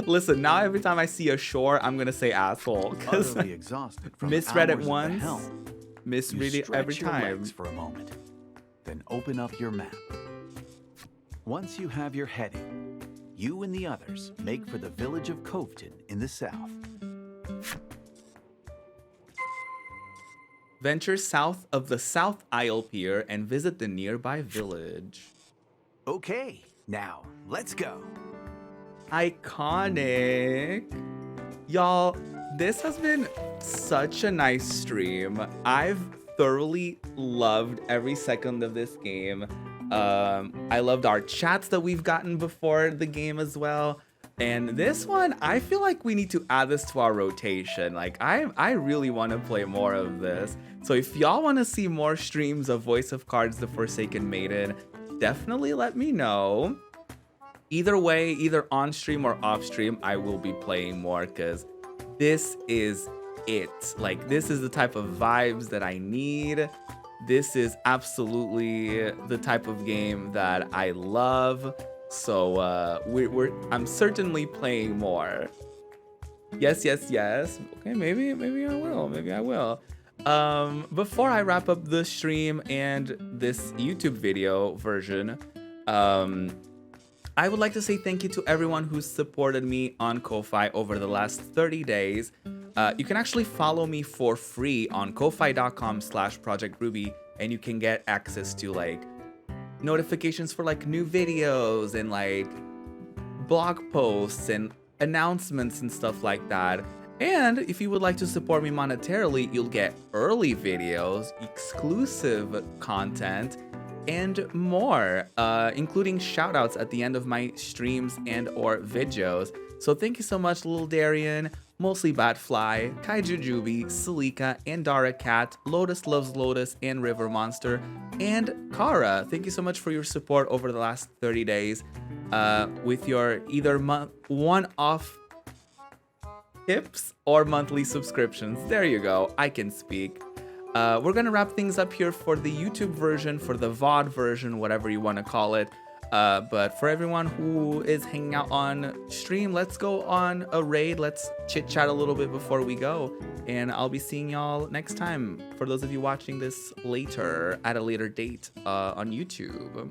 A: Listen, now every time I see a shore, I'm gonna say asshole. Because
B: Utterly exhausted from
A: misread it
B: hours at the
A: once,
B: helm,
A: misread
B: you
A: it every
B: stretch your
A: time.
B: legs for a moment, then open up your map. Once you have your heading, you and the others make for the village of Coveton in the south.
A: Venture south of the South Isle Pier and visit the nearby village.
B: Okay, now let's go.
A: Iconic. Y'all, this has been such a nice stream. I've thoroughly loved every second of this game. I loved our chats that we've gotten before the game as well. And this one, I feel like we need to add this to our rotation. Like, I really want to play more of this. So if y'all want to see more streams of Voice of Cards, The Forsaken Maiden, definitely let me know. Either way, either on stream or off stream, I will be playing more because this is it. Like, this is the type of vibes that I need. This is absolutely the type of game that I love. So I'm certainly playing more. Yes. Okay, maybe I will. Before I wrap up the stream and this YouTube video version, I would like to say thank you to everyone who's supported me on Ko-Fi over the last 30 days. You can actually follow me for free on ko-fi.com/ProjectRuby, and you can get access to like notifications for like new videos and like blog posts and announcements and stuff like that. And if you would like to support me monetarily, you'll get early videos, exclusive content, and more, including shoutouts at the end of my streams and or videos. So thank you so much, Little Darian, Mostly Batfly, Kaiju Juby, Salika, and Dara Cat, Lotus Loves Lotus, and River Monster, and Kara. Thank you so much for your support over the last 30 days with your either one-off tips or monthly subscriptions. There you go. I can speak. We're gonna wrap things up here for the YouTube version, for the VOD version, whatever you want to call it. But for everyone who is hanging out on stream, let's go on a raid. Let's chit chat a little bit before we go. And I'll be seeing y'all next time. For those of you watching this later, at a later date on YouTube.